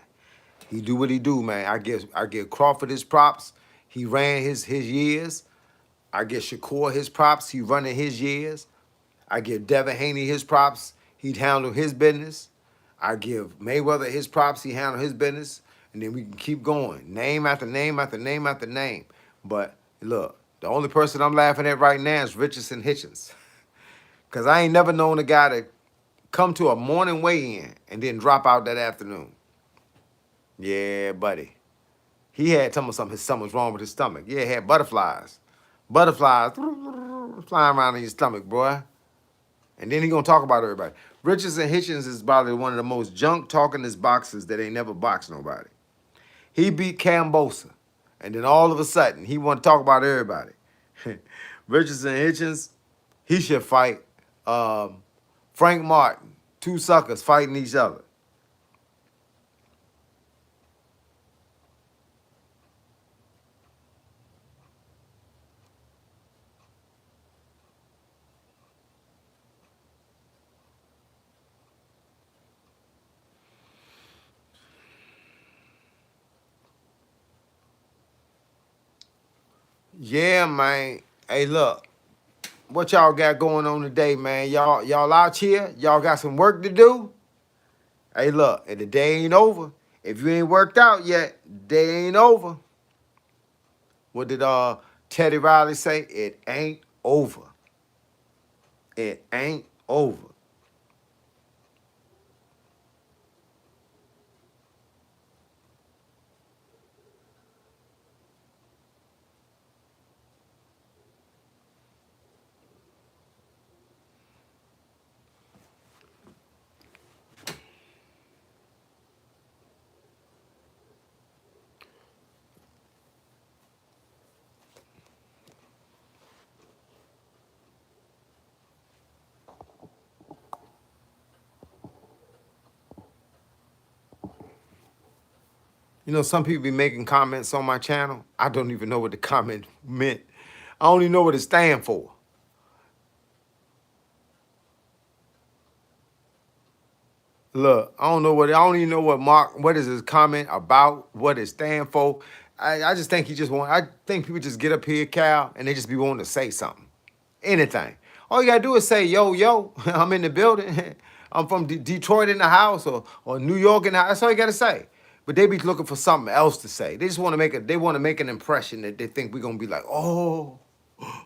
he do what he do, man. I give Crawford his props. He ran his years. I give Shakur his props. He running his years. I give Devin Haney his props. He'd handle his business. I give Mayweather his props. He handled his business. And then we can keep going. Name after name after name after name. But look, the only person I'm laughing at right now is Richardson Hitchens. Because I ain't never known a guy to come to a morning weigh-in and then drop out that afternoon. Yeah, buddy. He had something his stomach was wrong with his stomach. Yeah, he had butterflies. Butterflies flying around in his stomach, boy. And then he gonna talk about everybody. Richardson Hitchens is probably one of the most junk talkingest boxers that ain't never boxed nobody. He beat Cambosa. And then all of a sudden, he want to talk about everybody. Richardson Hitchens, he should fight Frank Martin. Two suckers fighting each other. Yeah, man. Hey, look, what y'all got going on today, man? Y'all out here? Y'all got some work to do? Hey, look, and the day ain't over. If you ain't worked out yet, day ain't over. What did Teddy Riley say? It ain't over. It ain't over. You know, some people be making comments on my channel. I don't even know what the comment meant. I only know what it stands for. Look, I don't even know what is his comment about, what it stand for. I just think I think people just get up here, Cal, and they just be wanting to say something. Anything. All you gotta do is say, yo, yo, I'm in the building. I'm from Detroit in the house or New York in the house. That's all you gotta say. But they be looking for something else to say. They just want to make an impression that they think we're gonna be like, oh,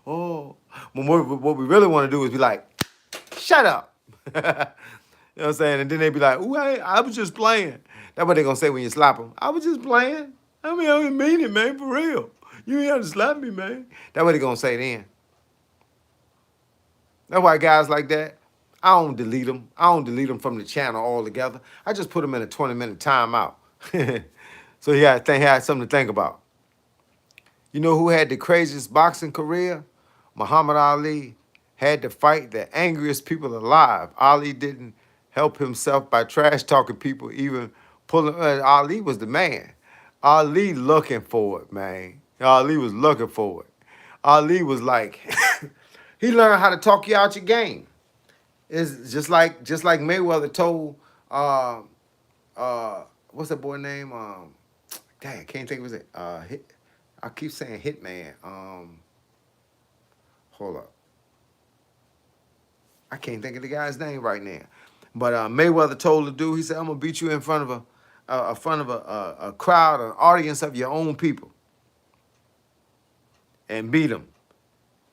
oh. When what we really want to do is be like, shut up. You know what I'm saying? And then they be like, ooh, I was just playing. That's what they gonna say when you slap them. I was just playing. I mean, I didn't mean it, man, for real. You ain't have to slap me, man. That's what they gonna say then. That's why guys like that, I don't delete them. I don't delete them from the channel altogether. I just put them in a 20-minute timeout. So he had something to think about. You know who had the craziest boxing career? Muhammad Ali had to fight the angriest people alive. Ali didn't help himself by trash talking people, even pulling. Ali was the man. Ali looking for it, man. Ali was looking for it. Ali was like, he learned how to talk you out your game. It's just like Mayweather told what's that boy name? Dang, I can't think of it. I keep saying Hitman. Hold up. I can't think of the guy's name right now. But Mayweather told the dude, he said, "I'm gonna beat you in front of a crowd, an audience of your own people, and beat him."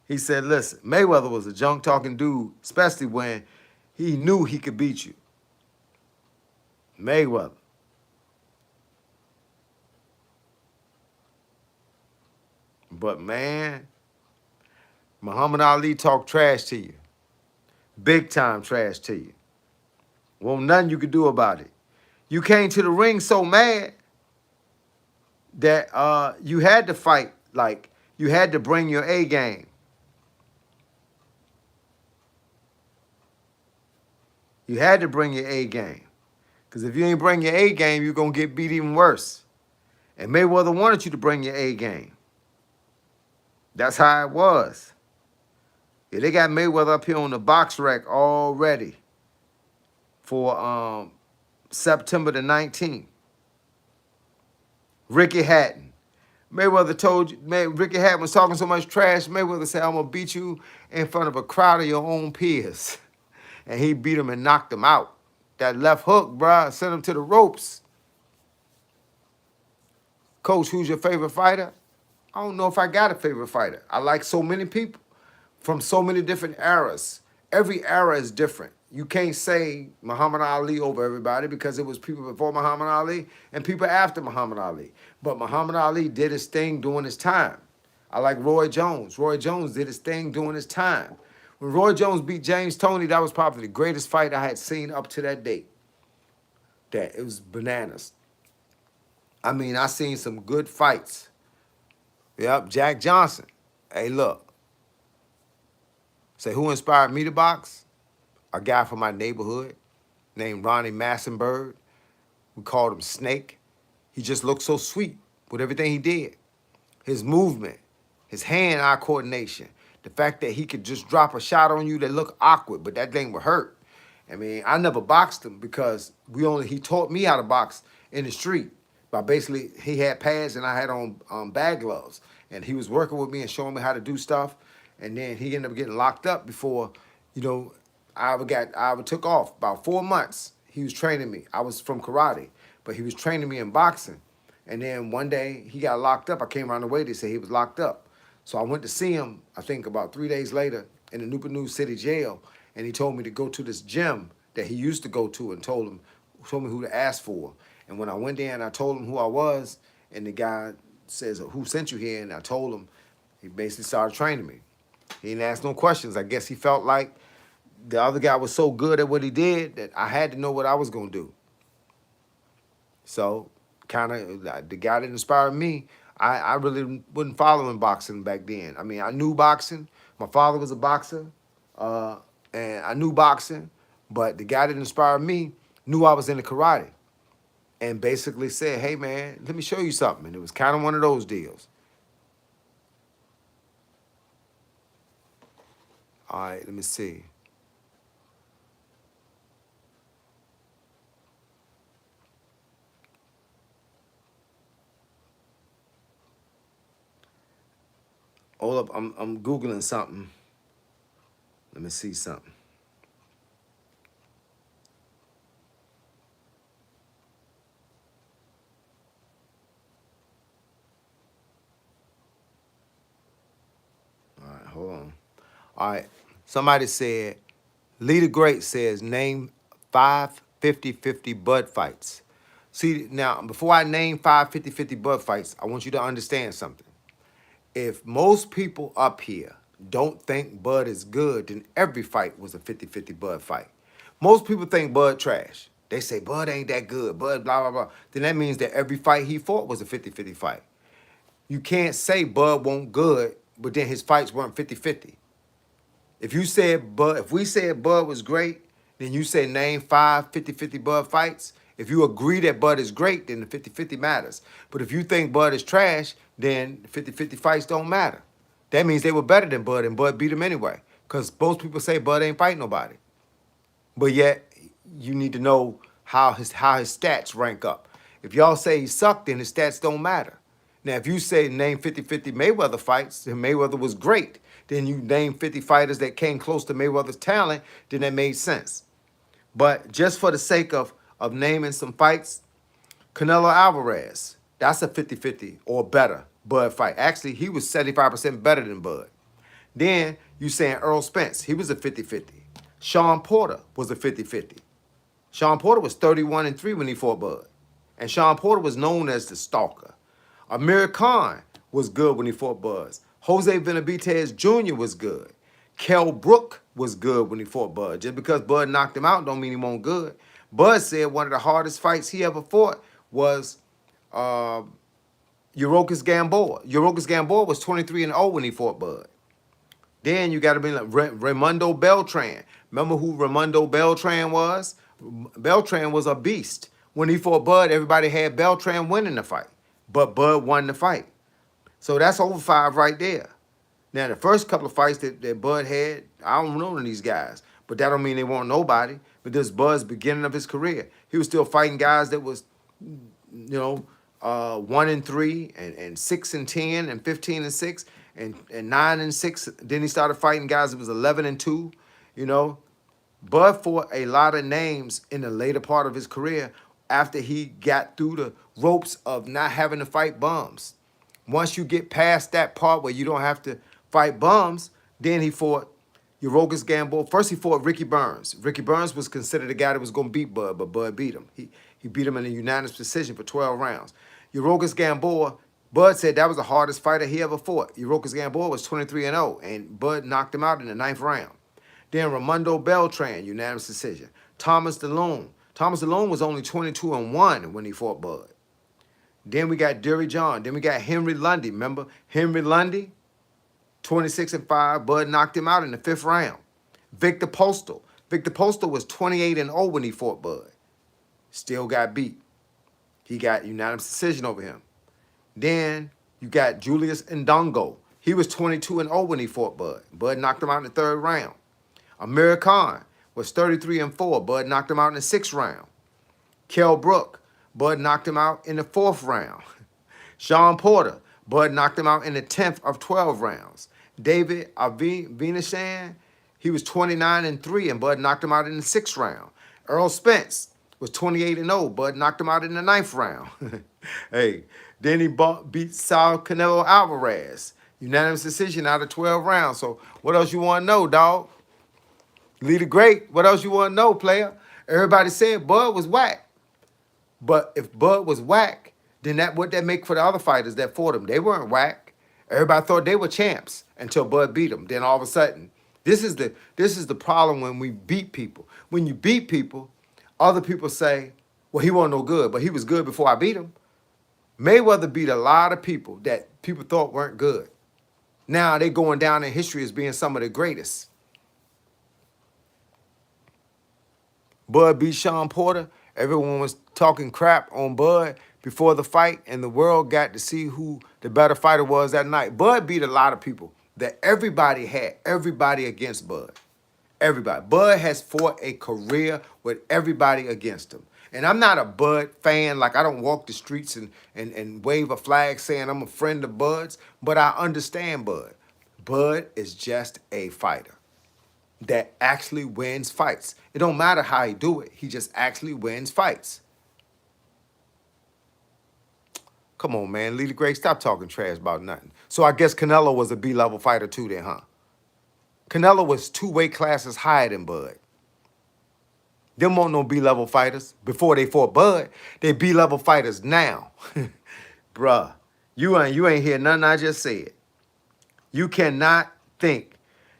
He said, "Listen, Mayweather was a junk talking dude, especially when he knew he could beat you." Mayweather. But man, Muhammad Ali talked trash to you, big time trash to you. Well, nothing you could do about it. You came to the ring so mad that you had to fight. Like you had to bring your A game. You had to bring your A game. Because if you ain't bring your A game, you're gonna get beat even worse. And Mayweather wanted you to bring your A game. That's how it was. Yeah, they got Mayweather up here on the box rack already for September the 19th. Ricky Hatton. Mayweather told you, Ricky Hatton was talking so much trash. Mayweather said, "I'm gonna beat you in front of a crowd of your own peers." And he beat him and knocked him out. That left hook, bruh, sent him to the ropes. Coach, who's your favorite fighter? I don't know if I got a favorite fighter. I like so many people from so many different eras. Every era is different. You can't say Muhammad Ali over everybody because it was people before Muhammad Ali and people after Muhammad Ali. But Muhammad Ali did his thing during his time. I like Roy Jones. Roy Jones did his thing during his time. When Roy Jones beat James Toney, that was probably the greatest fight I had seen up to that date. That it was bananas. I mean, I seen some good fights. Yep, Jack Johnson. Hey, look. Say who inspired me to box? A guy from my neighborhood named Ronnie Massenberg. We called him Snake. He just looked so sweet with everything he did. His movement, his hand-eye coordination, the fact that he could just drop a shot on you that looked awkward, but that thing would hurt. I mean, I never boxed him because he taught me how to box in the street. By basically, he had pads and I had on bag gloves. And he was working with me and showing me how to do stuff. And then he ended up getting locked up before, you know, I took off. About 4 months, he was training me. I was from karate, but he was training me in boxing. And then one day he got locked up. I came around the way, they said he was locked up. So I went to see him, I think about 3 days later in the Newport News City Jail. And he told me to go to this gym that he used to go to and told me who to ask for. And when I went there and I told him who I was, and the guy says, "Who sent you here?" And I told him, he basically started training me. He didn't ask no questions. I guess he felt like the other guy was so good at what he did that I had to know what I was going to do. So, kind of, the guy that inspired me, I really wasn't following boxing back then. I mean, I knew boxing. My father was a boxer, and I knew boxing. But the guy that inspired me knew I was into karate. and basically said, hey man, let me show you something. And it was kind of one of those deals. All right, let me see. Hold up, I'm Googling something. Let me see something. All right, hold on. All right. Somebody said, Leader Great says, name 5 50-50 Bud fights. See, now, before I name 5 50-50 Bud fights, I want you to understand something. If most people up here don't think Bud is good, then every fight was a 50-50 Bud fight. Most people think Bud trash. They say Bud ain't that good, Bud blah, blah, blah. Then that means that every fight he fought was a 50-50 fight. You can't say Bud won't good, but then his fights weren't 50-50. If we said Bud was great, then you say name 5 50-50 Bud fights. If you agree that Bud is great, then the 50-50 matters. But if you think Bud is trash, then 50-50 fights don't matter. That means they were better than Bud and Bud beat him anyway. Because most people say Bud ain't fight nobody. But yet, you need to know how his stats rank up. If y'all say he sucked, then his stats don't matter. Now, if you say name 50-50 Mayweather fights, and Mayweather was great, then you name 50 fighters that came close to Mayweather's talent, then that made sense. But just for the sake of naming some fights, Canelo Alvarez, that's a 50-50 or better Bud fight. Actually, he was 75% better than Bud. Then you saying Earl Spence, he was a 50-50. Sean Porter was a 50-50. Sean Porter was 31-3 when he fought Bud. And Sean Porter was known as the stalker. Amir Khan was good when he fought Bud. Jose Benavidez Jr. was good. Kell Brook was good when he fought Bud. Just because Bud knocked him out don't mean he won't good. Bud said one of the hardest fights he ever fought was Yurokis Gamboa. Yurokis Gamboa was 23-0 when he fought Bud. Then you got to be like Raimundo Beltran. Remember who Raimundo Beltran was? Beltran was a beast. When he fought Bud, everybody had Beltran winning the fight. But Bud won the fight. So that's over 5 right there. Now, the first couple of fights that Bud had, I don't know these guys. But that don't mean they weren't nobody. But this Bud's beginning of his career. He was still fighting guys that was, 1-3 and 6-10 and 15-6 and 9-6. Then he started fighting guys that was 11-2. Bud fought a lot of names in the later part of his career after he got through the ropes of not having to fight bums. Once you get past that part where you don't have to fight bums, then he fought Yurokis Gamboa. First, he fought Ricky Burns. Ricky Burns was considered the guy that was going to beat Bud, but Bud beat him. He beat him in a unanimous decision for 12 rounds. Yurokis Gamboa, Bud said that was the hardest fighter he ever fought. Yurokis Gamboa was 23-0, and Bud knocked him out in the 9th round. Then Raimundo Beltran, unanimous decision. Thomas DeLune. Thomas DeLune was only 22-1 when he fought Bud. Then we got Derry John. Then we got Henry Lundy. Remember Henry Lundy? 26-5. Bud knocked him out in the 5th round. Victor Postal. Victor Postal was 28-0 when he fought Bud. Still got beat. He got unanimous decision over him. Then you got Julius Ndongo. He was 22-0 when he fought Bud. Bud knocked him out in the 3rd round. Amir Khan was 33-4. Bud knocked him out in the 6th round. Kell Brook. Bud knocked him out in the 4th round. Sean Porter. Bud knocked him out in the 10th of 12 rounds. David Venashan, he was 29-3, and Bud knocked him out in the 6th round. Earl Spence was 28-0. Bud knocked him out in the 9th round. Hey, then he beat Saul Canelo Alvarez. Unanimous decision out of 12 rounds. So what else you want to know, dog? Leader Great, what else you want to know, player? Everybody said Bud was whack. But if Bud was whack, then what that make for the other fighters that fought him? They weren't whack. Everybody thought they were champs until Bud beat them. Then all of a sudden, this is the problem when we beat people. When you beat people, other people say, well, he wasn't no good, but he was good before I beat him. Mayweather beat a lot of people that people thought weren't good. Now they going down in history as being some of the greatest. Bud beat Sean Porter. Everyone was talking crap on Bud before the fight, and the world got to see who the better fighter was that night. Bud beat a lot of people that everybody had, everybody against Bud. Everybody. Bud has fought a career with everybody against him. And I'm not a Bud fan. Like, I don't walk the streets and wave a flag saying I'm a friend of Bud's, but I understand Bud. Bud is just a fighter that actually wins fights. It don't matter how he do it. He just actually wins fights. Come on, man. Lee the Great, stop talking trash about nothing. So I guess Canelo was a B-level fighter too then, huh? Canelo was 2 weight classes higher than Bud. Them won't no B-level fighters. Before they fought Bud, they B-level fighters now. Bruh, you ain't hear nothing I just said. You cannot think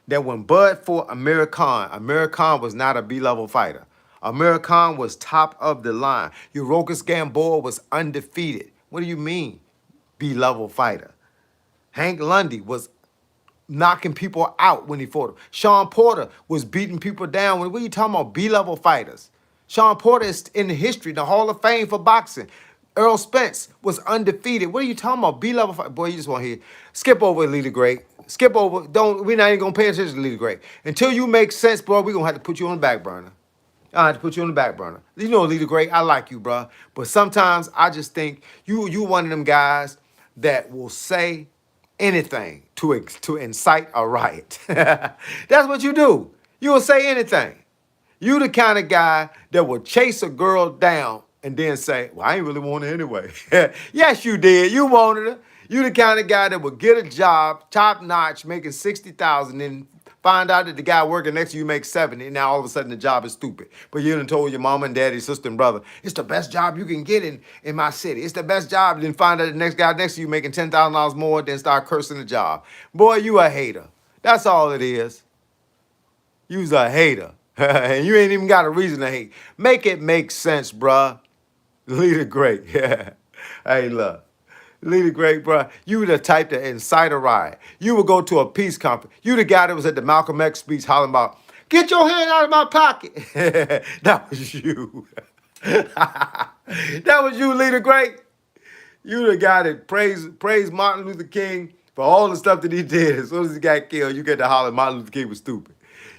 that when Bud fought Amir Khan was not a B-level fighter. Amir Khan was top of the line. Yurokis Gamboa was undefeated. What do you mean, B-level fighter? Hank Lundy was knocking people out when he fought him. Sean Porter was beating people down. What are you talking about? B-level fighters. Sean Porter is in the history, the Hall of Fame for boxing. Earl Spence was undefeated. What are you talking about? B-level fight. Boy, you just want to hear. Skip over Lee the Great. Skip over. We're not even gonna pay attention to Lee the Great. Until you make sense, boy, we're gonna have to put you on the back burner. I have to put you on the back burner. You know, Lee the Great, I like you, bro. But sometimes I just think you one of them guys that will say anything to incite a riot. That's what you do. You will say anything. You the kind of guy that will chase a girl down and then say, well, I ain't really want her anyway. Yes, you did. You wanted her. You the kind of guy that will get a job, top notch, making 60,000, and find out that the guy working next to you makes 70. And now all of a sudden the job is stupid. But you done told your mama and daddy, sister and brother, it's the best job you can get in my city. It's the best job. Then find out the next guy next to you making $10,000 more, then start cursing the job. Boy, you a hater. That's all it is. You's a hater. And you ain't even got a reason to hate. Make it make sense, bruh. Leader great. Yeah. Hey, look. Leader great, bruh. You the type to incite a riot. You would go to a peace conference. You the guy that was at the Malcolm X speech hollering about, get your hand out of my pocket. That was you. That was you, Leader Great. You the guy that praised Martin Luther King for all the stuff that he did. As soon as he got killed, you get to holler Martin Luther King was stupid.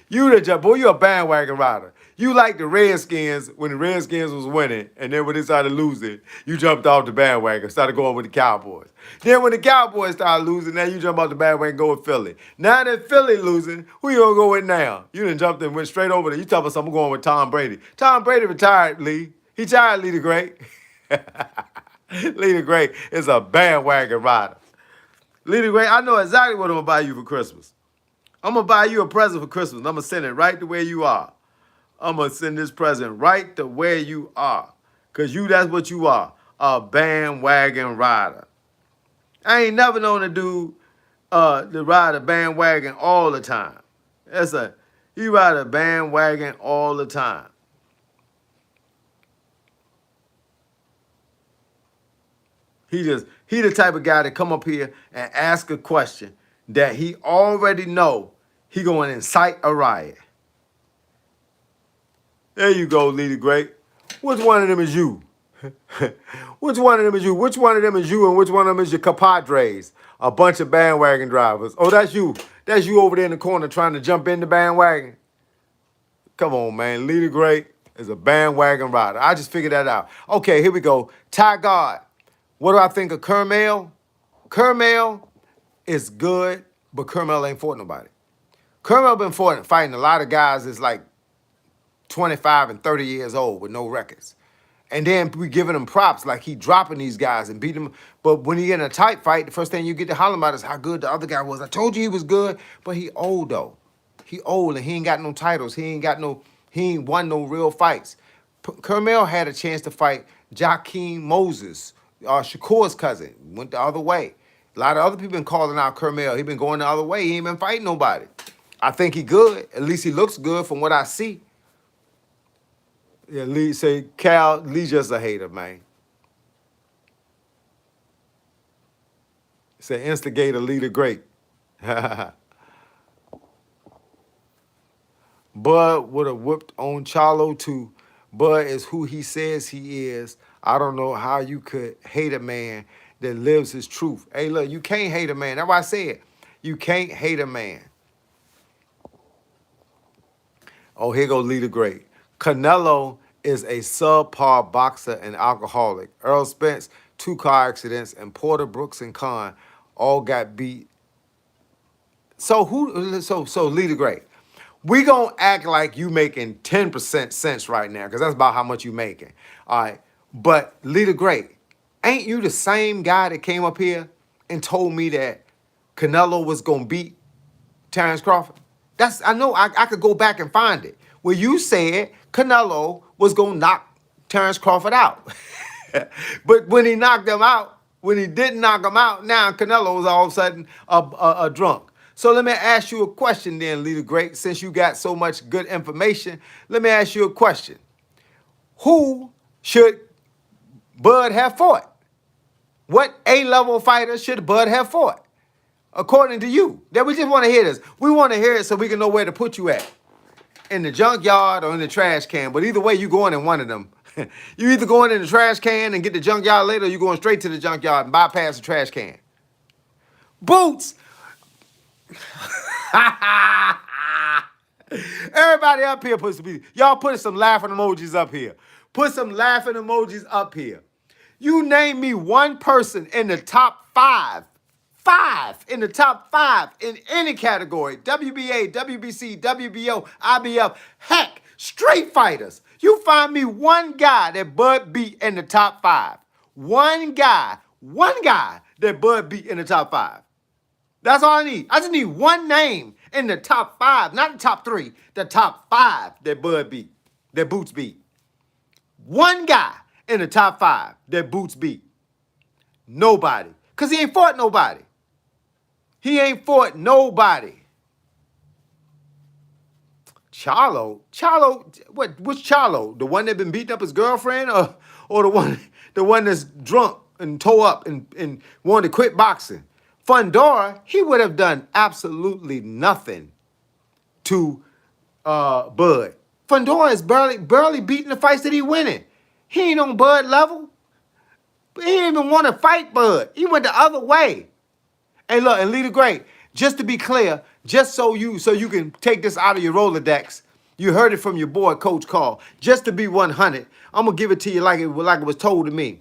Boy, you a bandwagon rider. You like the Redskins when the Redskins was winning, and then when they started losing, you jumped off the bandwagon, started going with the Cowboys. Then when the Cowboys started losing, now you jump off the bandwagon and go with Philly. Now that Philly losing, who you gonna go with now? You done jumped and went straight over there. You tell us I'm going with Tom Brady. Tom Brady retired, Lee. He retired, Lee the Great. Lee the Great is a bandwagon rider. Lee the Great, I know exactly what I'm gonna buy you for Christmas. I'm gonna buy you a present for Christmas. I'm gonna send it right the way you are. I'm gonna send this present right the way you are. Cause that's what you are. A bandwagon rider. I ain't never known a dude to ride a bandwagon all the time. He ride a bandwagon all the time. He the type of guy that come up here and ask a question that he already know he gonna incite a riot. There you go, Lee the Great. Which one of them is you? Which one of them is you? Which one of them is you and which one of them is your compadres? A bunch of bandwagon drivers. Oh, that's you. That's you over there in the corner trying to jump in the bandwagon. Come on, man. Lee the Great is a bandwagon rider. I just figured that out. Okay, here we go. Ty God. What do I think of Kermel? Kermel is good, but Kermel ain't fought nobody. Kermel been fighting a lot of guys that's like 25 and 30 years old with no records. And then we giving him props like he dropping these guys and beating them. But when he in a tight fight, the first thing you get to holler about is how good the other guy was. I told you he was good, but he old though. He old and he ain't got no titles. He ain't won no real fights. Kermel had a chance to fight Jakeem Moses, Shakur's cousin. Went the other way. A lot of other people been calling out Kermel. He been going the other way. He ain't been fighting nobody. I think he good. At least he looks good from what I see. Yeah, Lee say Lee just a hater, man. Say instigator, leader great. Bud would have whipped on Charlo too, Bud is who he says he is. I don't know how you could hate a man that lives his truth. Hey, look, you can't hate a man. That's why I said you can't hate a man. Oh, here go Leader Great. Canelo is a subpar boxer and alcoholic. Earl Spence, 2 car accidents, and Porter, Brooks, and Khan all got beat. So Leader Great. We gonna act like you making 10% sense right now, because that's about how much you making. All right. But Leader Great, ain't you the same guy that came up here and told me that Canelo was gonna beat Terrence Crawford? I know I could go back and find it. Where you said Canelo was gonna knock Terrence Crawford out. But when he knocked him out, when he didn't knock him out, now Canelo was all of a sudden a drunk. So let me ask you a question then, Leader Great, since you got so much good information. Let me ask you a question. Who should Bud have fought? What A-level fighter should Bud have fought? According to you. That we just want to hear this. We want to hear it so we can know where to put you at. In the junkyard or in the trash can. But either way, you going in one of them. You either going in the trash can and get the junkyard later, or you going straight to the junkyard and bypass the trash can. Boots! Everybody up here y'all put some laughing emojis up here. Put some laughing emojis up here. You name me one person in the top five in the top 5 in any category. WBA, WBC, WBO, IBF, heck, street fighters. You find me one guy that Bud beat in the top 5. One guy that Bud beat in the top 5. That's all I need. I just need one name in the top 5, not the top 3, the top 5 that Bud beat, that Boots beat. One guy in the top 5 that Boots beat. Nobody. Because he ain't fought nobody. He ain't fought nobody. Charlo? Which Charlo? The one that been beating up his girlfriend or the one that's drunk and tore up and wanted to quit boxing? Fundora, he would have done absolutely nothing to Bud. Fundora is barely beating the fights that he winning. He ain't on Bud level. He didn't even want to fight Bud. He went the other way. Hey, look, and Leader Great, just to be clear, just so you can take this out of your Rolodex, you heard it from your boy, Coach Carl. Just to be 100, I'm going to give it to you like it was told to me.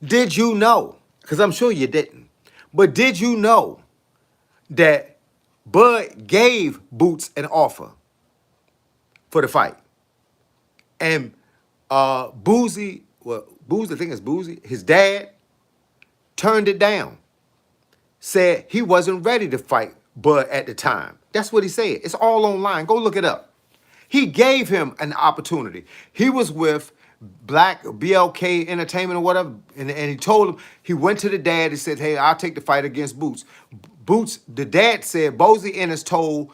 Did you know, because I'm sure you didn't, but did you know that Bud gave Boots an offer for the fight? And Boozy, I think it's Boozy, his dad, turned it down. Said he wasn't ready to fight Bud at the time. That's what he said. It's all online. Go look it up. He gave him an opportunity. He was with Black BLK Entertainment or whatever, and he told him, he went to the dad and said, hey, I'll take the fight against Boots. Boots, the dad said, Bozy Ennis told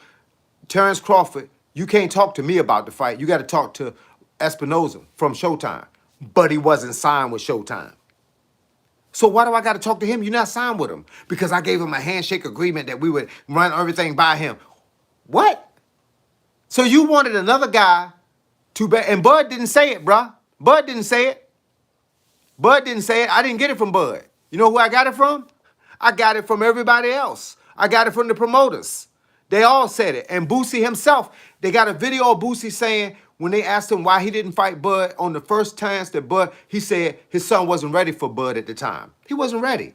Terrence Crawford, you can't talk to me about the fight. You got to talk to Espinoza from Showtime. But he wasn't signed with Showtime. So why do I got to talk to him? You're not signed with him. Because I gave him a handshake agreement that we would run everything by him. What? So you wanted another guy to bet, and Bud didn't say it, bruh. Bud didn't say it. Bud didn't say it. I didn't get it from Bud. You know who I got it from? I got it from everybody else. I got it from the promoters. They all said it. And Boosie himself, they got a video of Boosie saying, when they asked him why he didn't fight Bud on the first chance that Bud, he said his son wasn't ready for Bud at the time. He wasn't ready.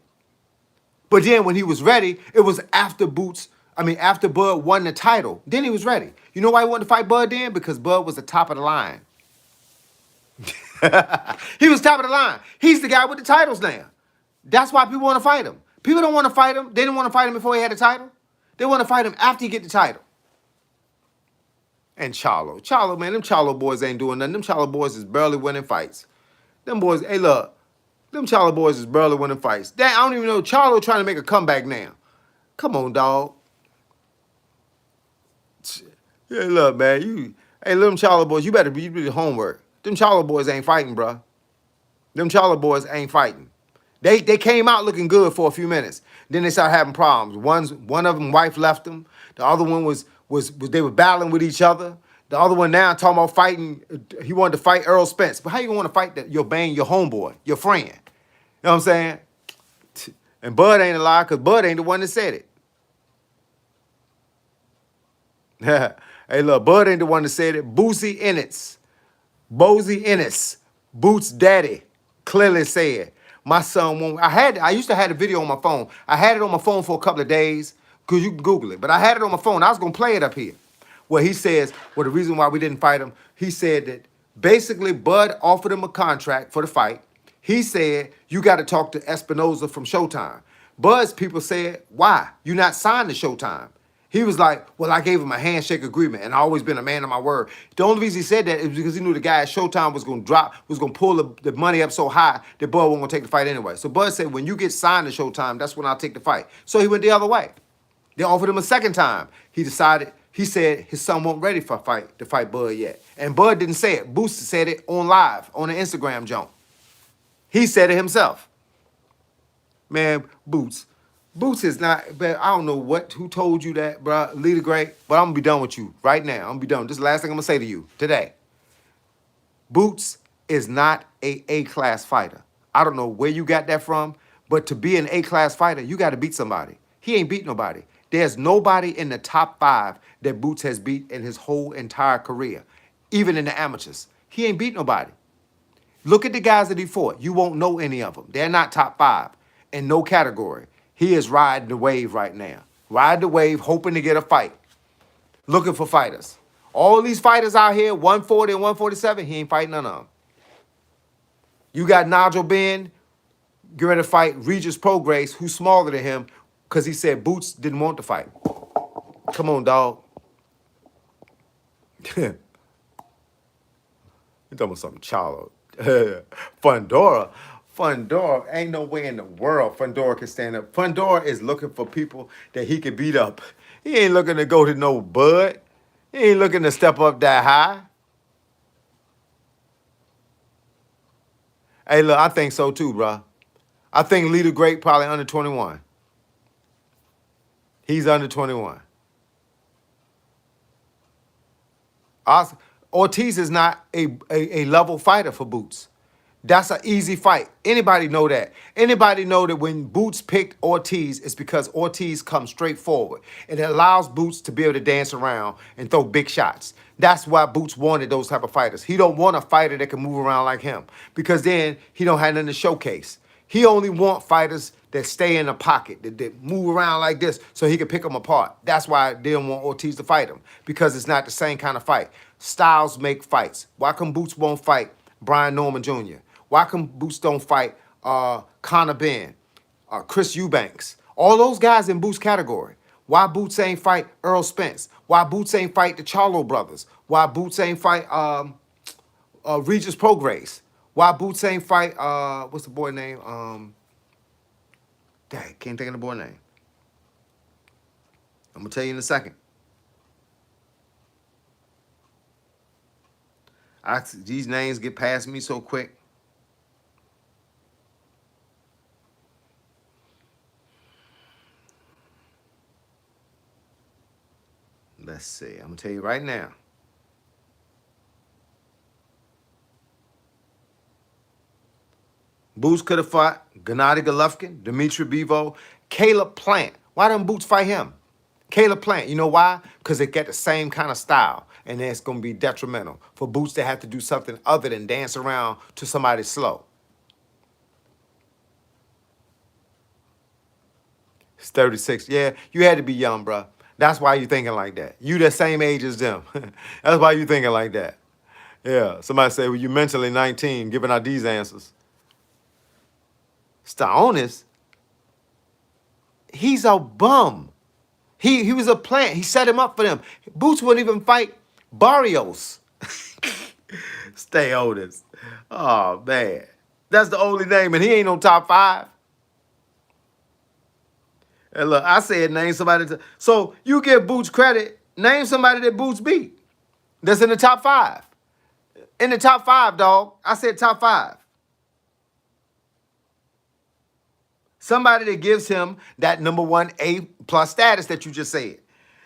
But then when he was ready, it was after Bud won the title. Then he was ready. You know why he wanted to fight Bud then? Because Bud was the top of the line. He was top of the line. He's the guy with the titles now. That's why people want to fight him. People don't want to fight him. They didn't want to fight him before he had the title. They want to fight him after he get the title. And Charlo, man, them Charlo boys ain't doing nothing. Them Charlo boys is barely winning fights. Them boys, hey, look, them Charlo boys is barely winning fights. I don't even know, Charlo trying to make a comeback now. Come on, dog. Hey, look, man, them Charlo boys, you better do your homework. Them Charlo boys ain't fighting, bruh. Them Charlo boys ain't fighting. They came out looking good for a few minutes. Then they started having problems. One of them, wife left them. The other one was they were battling with each other. The other one now talking about fighting. He wanted to fight Earl Spence. But how you want to fight your bang, your homeboy, your friend? You know what I'm saying? And Bud ain't a lie because Bud ain't the one that said it. Hey, look, Bud ain't the one that said it. Boosie Ennis, Bozy Ennis, Boots' daddy, clearly said, my son won't. I used to have the video on my phone. I had it on my phone for a couple of days because you can Google it. But I had it on my phone. I was going to play it up here. Where he says, well, the reason why we didn't fight him, he said that basically Bud offered him a contract for the fight. He said, you got to talk to Espinoza from Showtime. Bud's people said, why? You not signed to Showtime. He was like, well, I gave him a handshake agreement and I always been a man of my word. The only reason he said that is because he knew the guy at Showtime was going to pull the money up so high that Bud wasn't going to take the fight anyway. So Bud said, when you get signed to Showtime, that's when I'll take the fight. So he went the other way. They offered him a second time. He said his son wasn't ready for to fight Bud yet. And Bud didn't say it. Booster said it on live, on the Instagram jump. He said it himself. Man, Boots is not, but I don't know who told you that, bro. Leader Great, but I'm gonna be done with you right now. I'm gonna be done. This is the last thing I'm gonna say to you today. Boots is not a A-class fighter. I don't know where you got that from, but to be an A-class fighter, you got to beat somebody. He ain't beat nobody. There's nobody in the top 5 that Boots has beat in his whole entire career, even in the amateurs. He ain't beat nobody. Look at the guys that he fought. You won't know any of them. They're not top 5 in no category. He is riding the wave right now. Ride the wave, hoping to get a fight. Looking for fighters. All these fighters out here, 140 and 147, he ain't fighting none of them. You got Nigel Benn getting ready to fight Regis Prograis, who's smaller than him, because he said Boots didn't want to fight. Come on, dog. You're talking about something Charlo. Fundora, ain't no way in the world Fundora can stand up. Fundora is looking for people that he can beat up. He ain't looking to go to no Bud. He ain't looking to step up that high. Hey, look, I think so too, bro. I think Leader Great probably under 21. He's under 21. Ortiz is not a level fighter for Boots. That's an easy fight. Anybody know that. Anybody know that when Boots picked Ortiz, it's because Ortiz comes straight forward. And it allows Boots to be able to dance around and throw big shots. That's why Boots wanted those type of fighters. He don't want a fighter that can move around like him because then he don't have nothing to showcase. He only want fighters that stay in the pocket, that move around like this so he can pick them apart. That's why they don't want Ortiz to fight him, because it's not the same kind of fight. Styles make fights. Why come Boots won't fight Brian Norman Jr.? Why come Boots don't fight Conor Benn, Chris Eubanks? All those guys in Boots' category. Why Boots ain't fight Earl Spence? Why Boots ain't fight the Charlo brothers? Why Boots ain't fight Regis Prograis? Why Boots ain't fight what's the boy name? Dang, can't think of the boy name. I'm gonna tell you in a second. These names get past me so quick. Let's see. I'm gonna tell you right now. Boots could have fought Gennady Golovkin, Dmitry Bivol, Caleb Plant. Why didn't Boots fight him? Caleb Plant, you know why? Because they got the same kind of style, and it's going to be detrimental for Boots to have to do something other than dance around to somebody slow. He's 36. Yeah, you had to be young, bro. That's why you thinking like that. You the same age as them. That's why you thinking like that. Yeah, somebody say, well, you mentally 19, giving out these answers. Staonis, he's a bum. He was a plant. He set him up for them. Boots wouldn't even fight Barrios. Stay Otis. Oh, man. That's the only name, and he ain't no top 5. And look, I said name somebody. So you give Boots credit. Name somebody that Boots beat that's in the top 5. In the top 5, dog. I said top 5. Somebody that gives him that number 1 A+ status that you just said.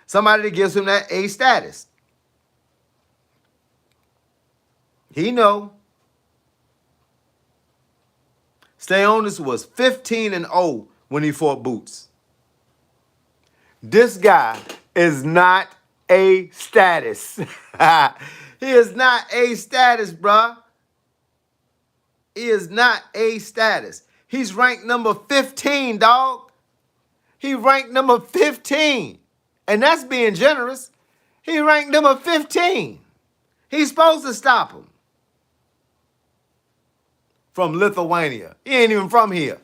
Somebody that gives him that A status. He know. Stayonis was 15-0 when he fought Boots. This guy is not A status. He is not A status, bruh. He is not A status. He's ranked number 15, dog. He ranked number 15. And that's being generous. He ranked number 15. He's supposed to stop him. From Lithuania. He ain't even from here.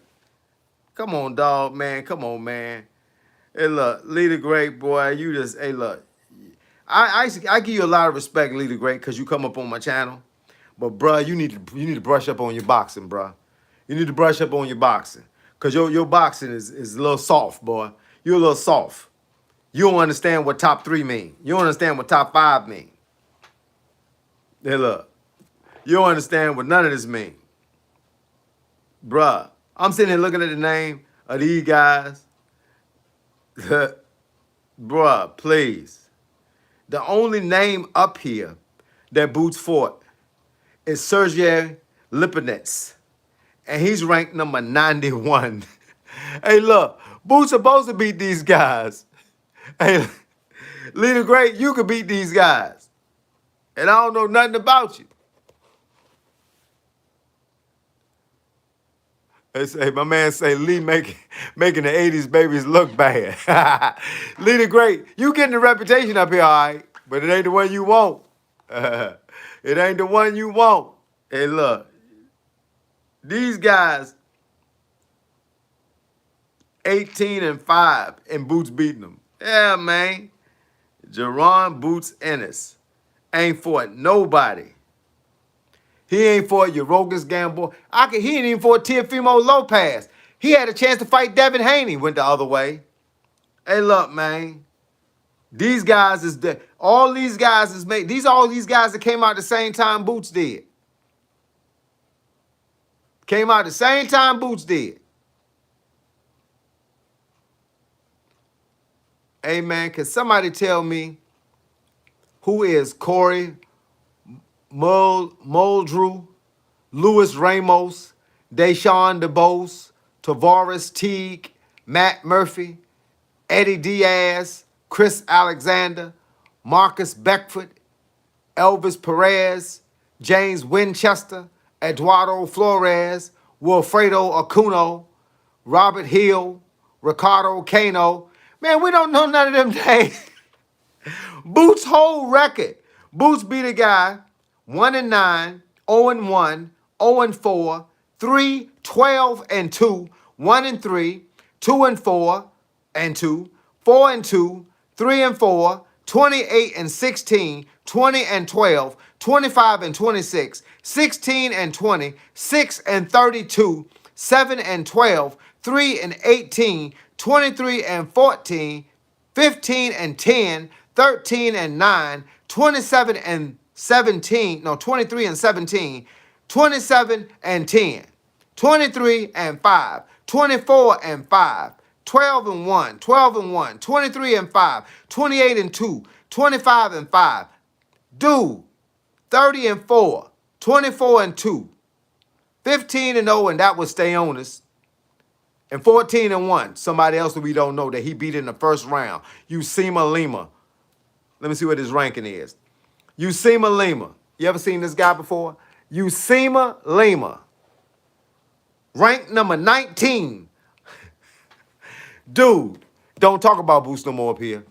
Come on, dog, man. Come on, man. Hey, look, Lee the Great, boy, you just, hey, look. I give you a lot of respect, Lee the Great, because you come up on my channel. But, bruh, you need to brush up on your boxing, bruh. You need to brush up on your boxing. Because your boxing is a little soft, boy. You're a little soft. You don't understand what top 3 mean. You don't understand what top 5 mean. Hey, look. You don't understand what none of this mean. Bruh, I'm sitting here looking at the name of these guys. Bruh, please. The only name up here that Boots fought is Sergey Lipinets. And he's ranked number 91. Hey, look, Boots supposed to beat these guys. Hey, Lee the Great, you could beat these guys. And I don't know nothing about you. They say, my man say Lee making the 80s babies look bad. Lee the Great, you getting the reputation up here, all right, but it ain't the one you want. It ain't the one you want. Hey, look, these guys, 18-5, and Boots beating them. Yeah, man. Jerron Boots Ennis ain't fought nobody. He ain't fought Yorogas Gamble. He ain't even fought Teofimo Lopez. He had a chance to fight Devin Haney, went the other way. Hey, look, man. These guys is the all these guys is made. All these guys that came out the same time Boots did. Came out the same time Boots did. Hey, man, can somebody tell me who is Corey Muldrew, Luis Ramos, Deshaun DeBose, Tavares Teague, Matt Murphy, Eddie Diaz, Chris Alexander, Marcus Beckford, Elvis Perez, James Winchester, Eduardo Flores, Wilfredo Acuno, Robert Hill, Ricardo Cano. Man, we don't know none of them names. Boots' whole record. Boots beat a guy 1-9, 0-1, 0-4, 3, 12-2, 1-3, 2-4 and 2, 4-2, 3-4, 28-16, 20-12, 25-26, 16-20, 6-32, 7-12, 3-18, 23-14, 15-10, 13-9, 27-17, no, 23-17, 27-10, 23-5, 24-5, 12-1, 12-1, 23-5, 28-2, 25-5. Dude, 30-4, 24-2, 15-0, and that was Stayonis. And 14-1, somebody else that we don't know that he beat in the first round. Usima Lima. Let me see what his ranking is. Usima Lima. You ever seen this guy before? Usima Lima. Ranked number 19. Dude, don't talk about Boots no more up here.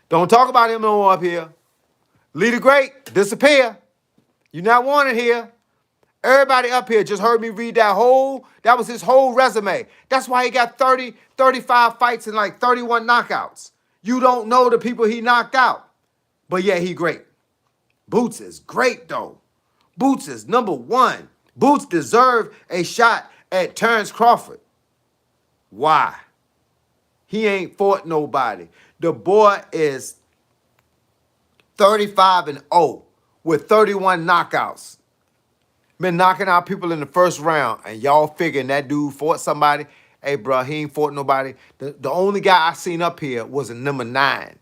Don't talk about him no more up here. Lee the Great, disappear. You're not wanted here. Everybody up here just heard me read that was his whole resume. That's why he got 30, 35 fights and like 31 knockouts. You don't know the people he knocked out. But yeah, he great. Boots is great though. Boots is number 1. Boots deserved a shot at Terrence Crawford. Why? He ain't fought nobody. The boy is 35-0 with 31 knockouts. Been knocking out people in the first round, and y'all figuring that dude fought somebody. Hey, bro, he ain't fought nobody. The only guy I seen up here was a number 9.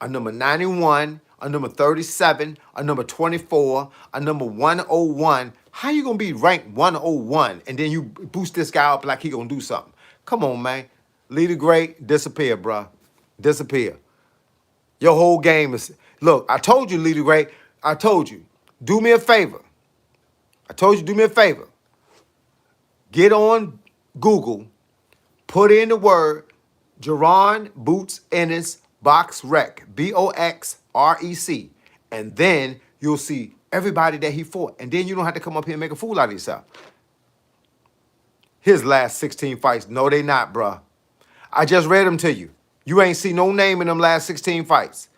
A number 91 a number 37, a number 24, a number 101. How you gonna be ranked 101 and then you boost this guy up like he gonna do something? Come on, man. Leader great, disappear, bruh. Disappear. Your whole game is, look, I told you, Leader Great. I told you, do me a favor. I told you, do me a favor. Get on Google, put in the word Jerron Boots Ennis Box Rec, Boxrec, and then you'll see everybody that he fought. And then you don't have to come up here and make a fool out of yourself. His last 16 fights, no, they not, bruh. I just read them to you. You ain't see no name in them last 16 fights.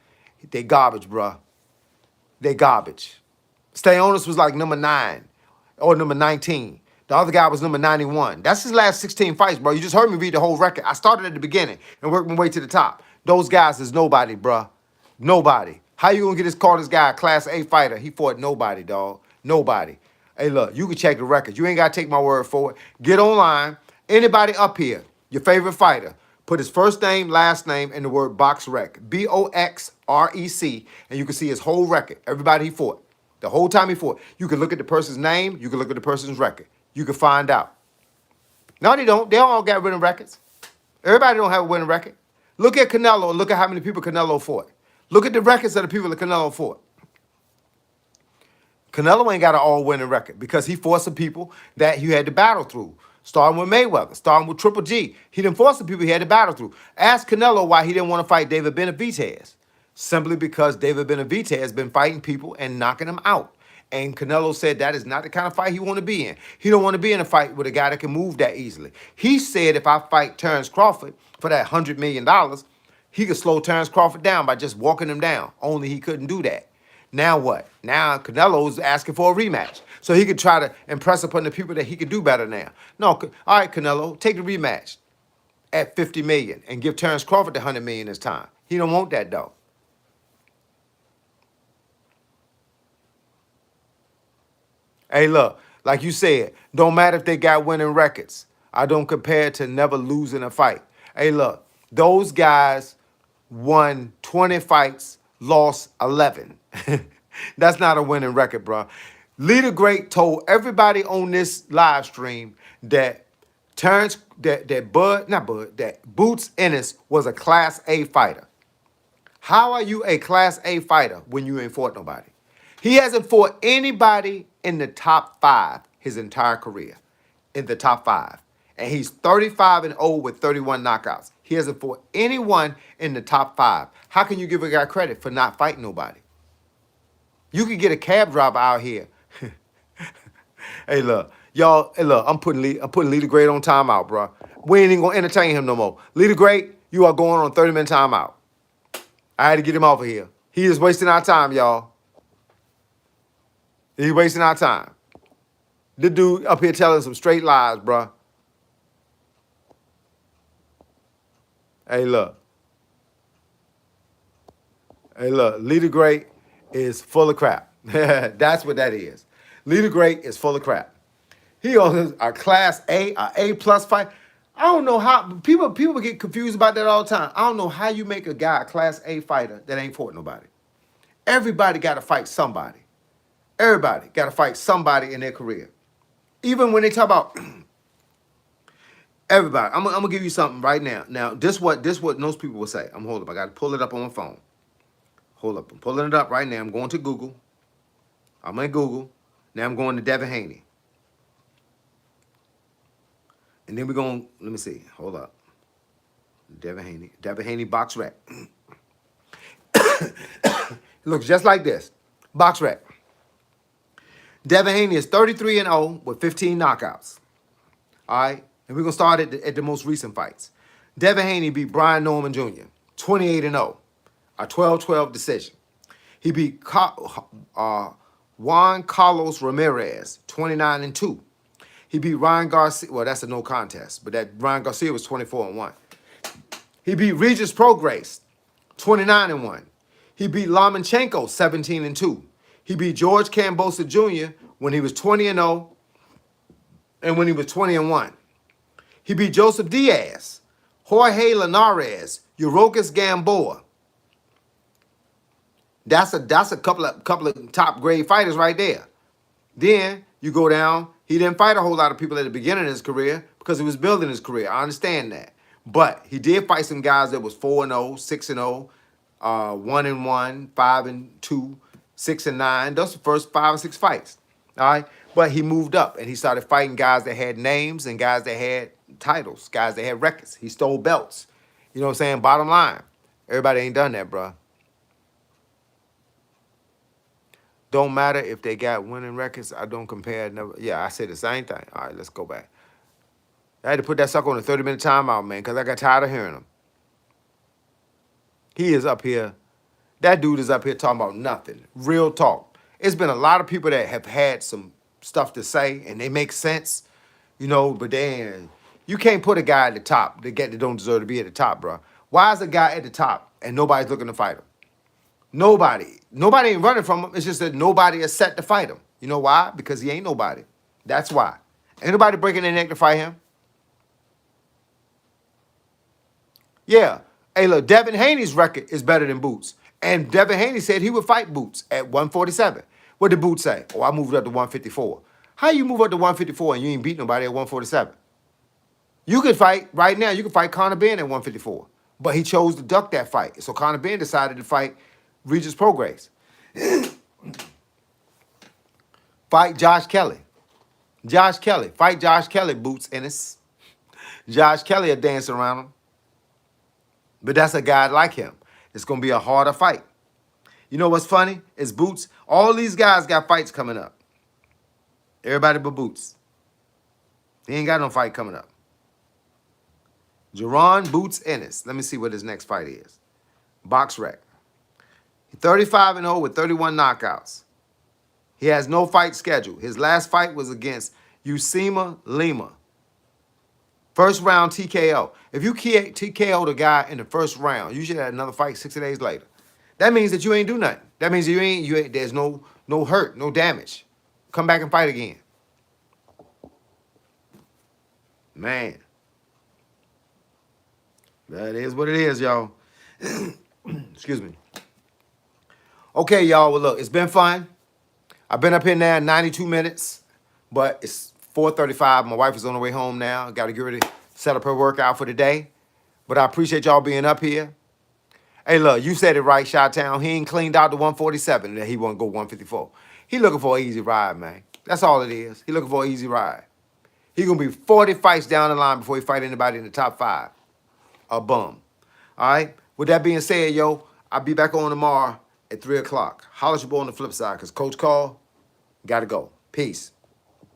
They garbage, bruh. They garbage. Stay Honest was like number 9 or number 19. The other guy was number 91. That's his last 16 fights, bro. You just heard me read the whole record. I started at the beginning and worked my way to the top. Those guys is nobody, bro. Nobody. How you gonna get this guy a Class A fighter? He fought nobody, dog. Nobody. Hey, look, you can check the record. You ain't gotta take my word for it. Get online. Anybody up here, your favorite fighter, put his first name, last name, and the word box rec. Boxrec, and you can see his whole record. Everybody he fought. The whole time he fought. You can look at the person's name, you can look at the person's record. You can find out. No, they don't. They all got winning records. Everybody don't have a winning record. Look at Canelo and look at how many people Canelo fought. Look at the records of the people that Canelo fought. Canelo ain't got an all-winning record because he fought some people that he had to battle through. Starting with Mayweather, starting with Triple G. He didn't force the people he had to battle through. Ask Canelo why he didn't want to fight David Benavidez. Simply because David Benavidez has been fighting people and knocking them out. And Canelo said that is not the kind of fight he want to be in. He don't want to be in a fight with a guy that can move that easily. He said if I fight Terrence Crawford for that $100 million, he could slow Terrence Crawford down by just walking him down. Only he couldn't do that. Now what? Now Canelo's asking for a rematch. So he could try to impress upon the people that he could do better now. No, all right, Canelo, take the rematch at $50 million and give Terrence Crawford the $100 million this time. He don't want that, though. Hey, look, like you said, don't matter if they got winning records. I don't compare it to never losing a fight. Hey, look, those guys won 20 fights, lost 11. That's not a winning record, bro. Leader Great told everybody on this live stream that that Boots Ennis was a Class A fighter. How are you a Class A fighter when you ain't fought nobody? He hasn't fought anybody in the top 5 his entire career. In the top 5. And he's 35-0 with 31 knockouts. He hasn't fought anyone in the top 5. How can you give a guy credit for not fighting nobody? You could get a cab driver out here. Hey, look. Y'all, hey, look, I'm putting Leader Great on timeout, bro. We ain't even going to entertain him no more. Leader Great, you are going on a 30-minute timeout. I had to get him off of here. He is wasting our time, y'all. He's wasting our time. This dude up here telling some straight lies, bro. Hey, look. Hey, look. Leader Great is full of crap. That's what that is. Leader Great is full of crap. He owns a Class A, a A+ fight. I don't know how people get confused about that all the time. I don't know how you make a guy a Class A fighter that ain't fought nobody. Everybody got to fight somebody. Everybody got to fight somebody in their career. Even when they talk about everybody, I'm gonna give you something right now. Now, this what most people will say. Hold up, I got to pull it up on my phone. Hold up, I'm pulling it up right now. I'm going to Google. I'm in Google. Now I'm going to Devin Haney. And then we're going, let me see. Hold up. Devin Haney box rec. It looks just like this. Box rec. Devin Haney is 33-0 with 15 knockouts. All right? And we're going to start at the most recent fights. Devin Haney beat Brian Norman Jr., 28-0, a 12-12 decision. He beat Juan Carlos Ramirez, 29-2. He beat Ryan Garcia. Well, that's a no contest, but that Ryan Garcia was 24-1. He beat Regis Prograis, 29-1. He beat Lomachenko, 17-2. He beat George Kambosos Jr. when he was 20-0 and when he was 20-1. He beat Joseph Diaz, Jorge Linares, Urocas Gamboa. That's a couple of top grade fighters right there. Then you go down. He didn't fight a whole lot of people at the beginning of his career because he was building his career. I understand that, but he did fight some guys that was 4-0, 6-0, 1-1, 5-2, 6-9. Those are the first 5 or 6 fights. All right, but he moved up and he started fighting guys that had names and guys that had titles, guys that had records. He stole belts. You know what I'm saying? Bottom line, everybody ain't done that, bro. Don't matter if they got winning records. I don't compare. Never. Yeah, I said the same thing. All right, let's go back. I had to put that sucker on a 30-minute timeout, man, because I got tired of hearing him. He is up here. That dude is up here talking about nothing. Real talk. It's been a lot of people that have had some stuff to say, and they make sense, but then you can't put a guy at the top that don't deserve to be at the top, bro. Why is a guy at the top and nobody's looking to fight him? Nobody. Nobody ain't running from him. It's just that nobody is set to fight him. You know why? Because he ain't nobody. That's why. Ain't nobody breaking their neck to fight him. Yeah. Hey, look, Devin Haney's record is better than Boots. And Devin Haney said he would fight Boots at 147. What did Boots say? Oh, I moved up to 154. How you move up to 154 and you ain't beat nobody at 147? You could fight right now. You could fight Conor Benn at 154. But he chose to duck that fight. So Conor Benn decided to fight Regis Prograis. Fight Josh Kelly. Josh Kelly. Fight Josh Kelly, Boots Ennis. Josh Kelly will dance around him. But that's a guy like him. It's going to be a harder fight. You know what's funny? It's Boots. All these guys got fights coming up. Everybody but Boots. He ain't got no fight coming up. Jerron Boots Ennis. Let me see what his next fight is. Box rec. 35-0 with 31 knockouts. He has no fight scheduled. His last fight was against Usima Lima. First round TKO. If you TKO'd a guy in the first round, you should have another fight 60 days later. That means that you ain't do nothing. That means you ain't there's no hurt, no damage. Come back and fight again. Man. That is what it is, y'all. Excuse me. Okay, y'all. Well, look, it's been fun. I've been up here now 92 minutes, but it's 4:35. My wife is on the way home now. Got to get ready to set up her workout for the day. But I appreciate y'all being up here. Hey, look, you said it right, Chi-Town. He ain't cleaned out the 147 and he want to go 154. He looking for an easy ride, man. That's all it is. He looking for an easy ride. He going to be 40 fights down the line before he fight anybody in the top 5. A bum. All right? With that being said, yo, I'll be back on tomorrow at 3 o'clock. Holler at your boy on the flip side because Coach Call got to go. Peace.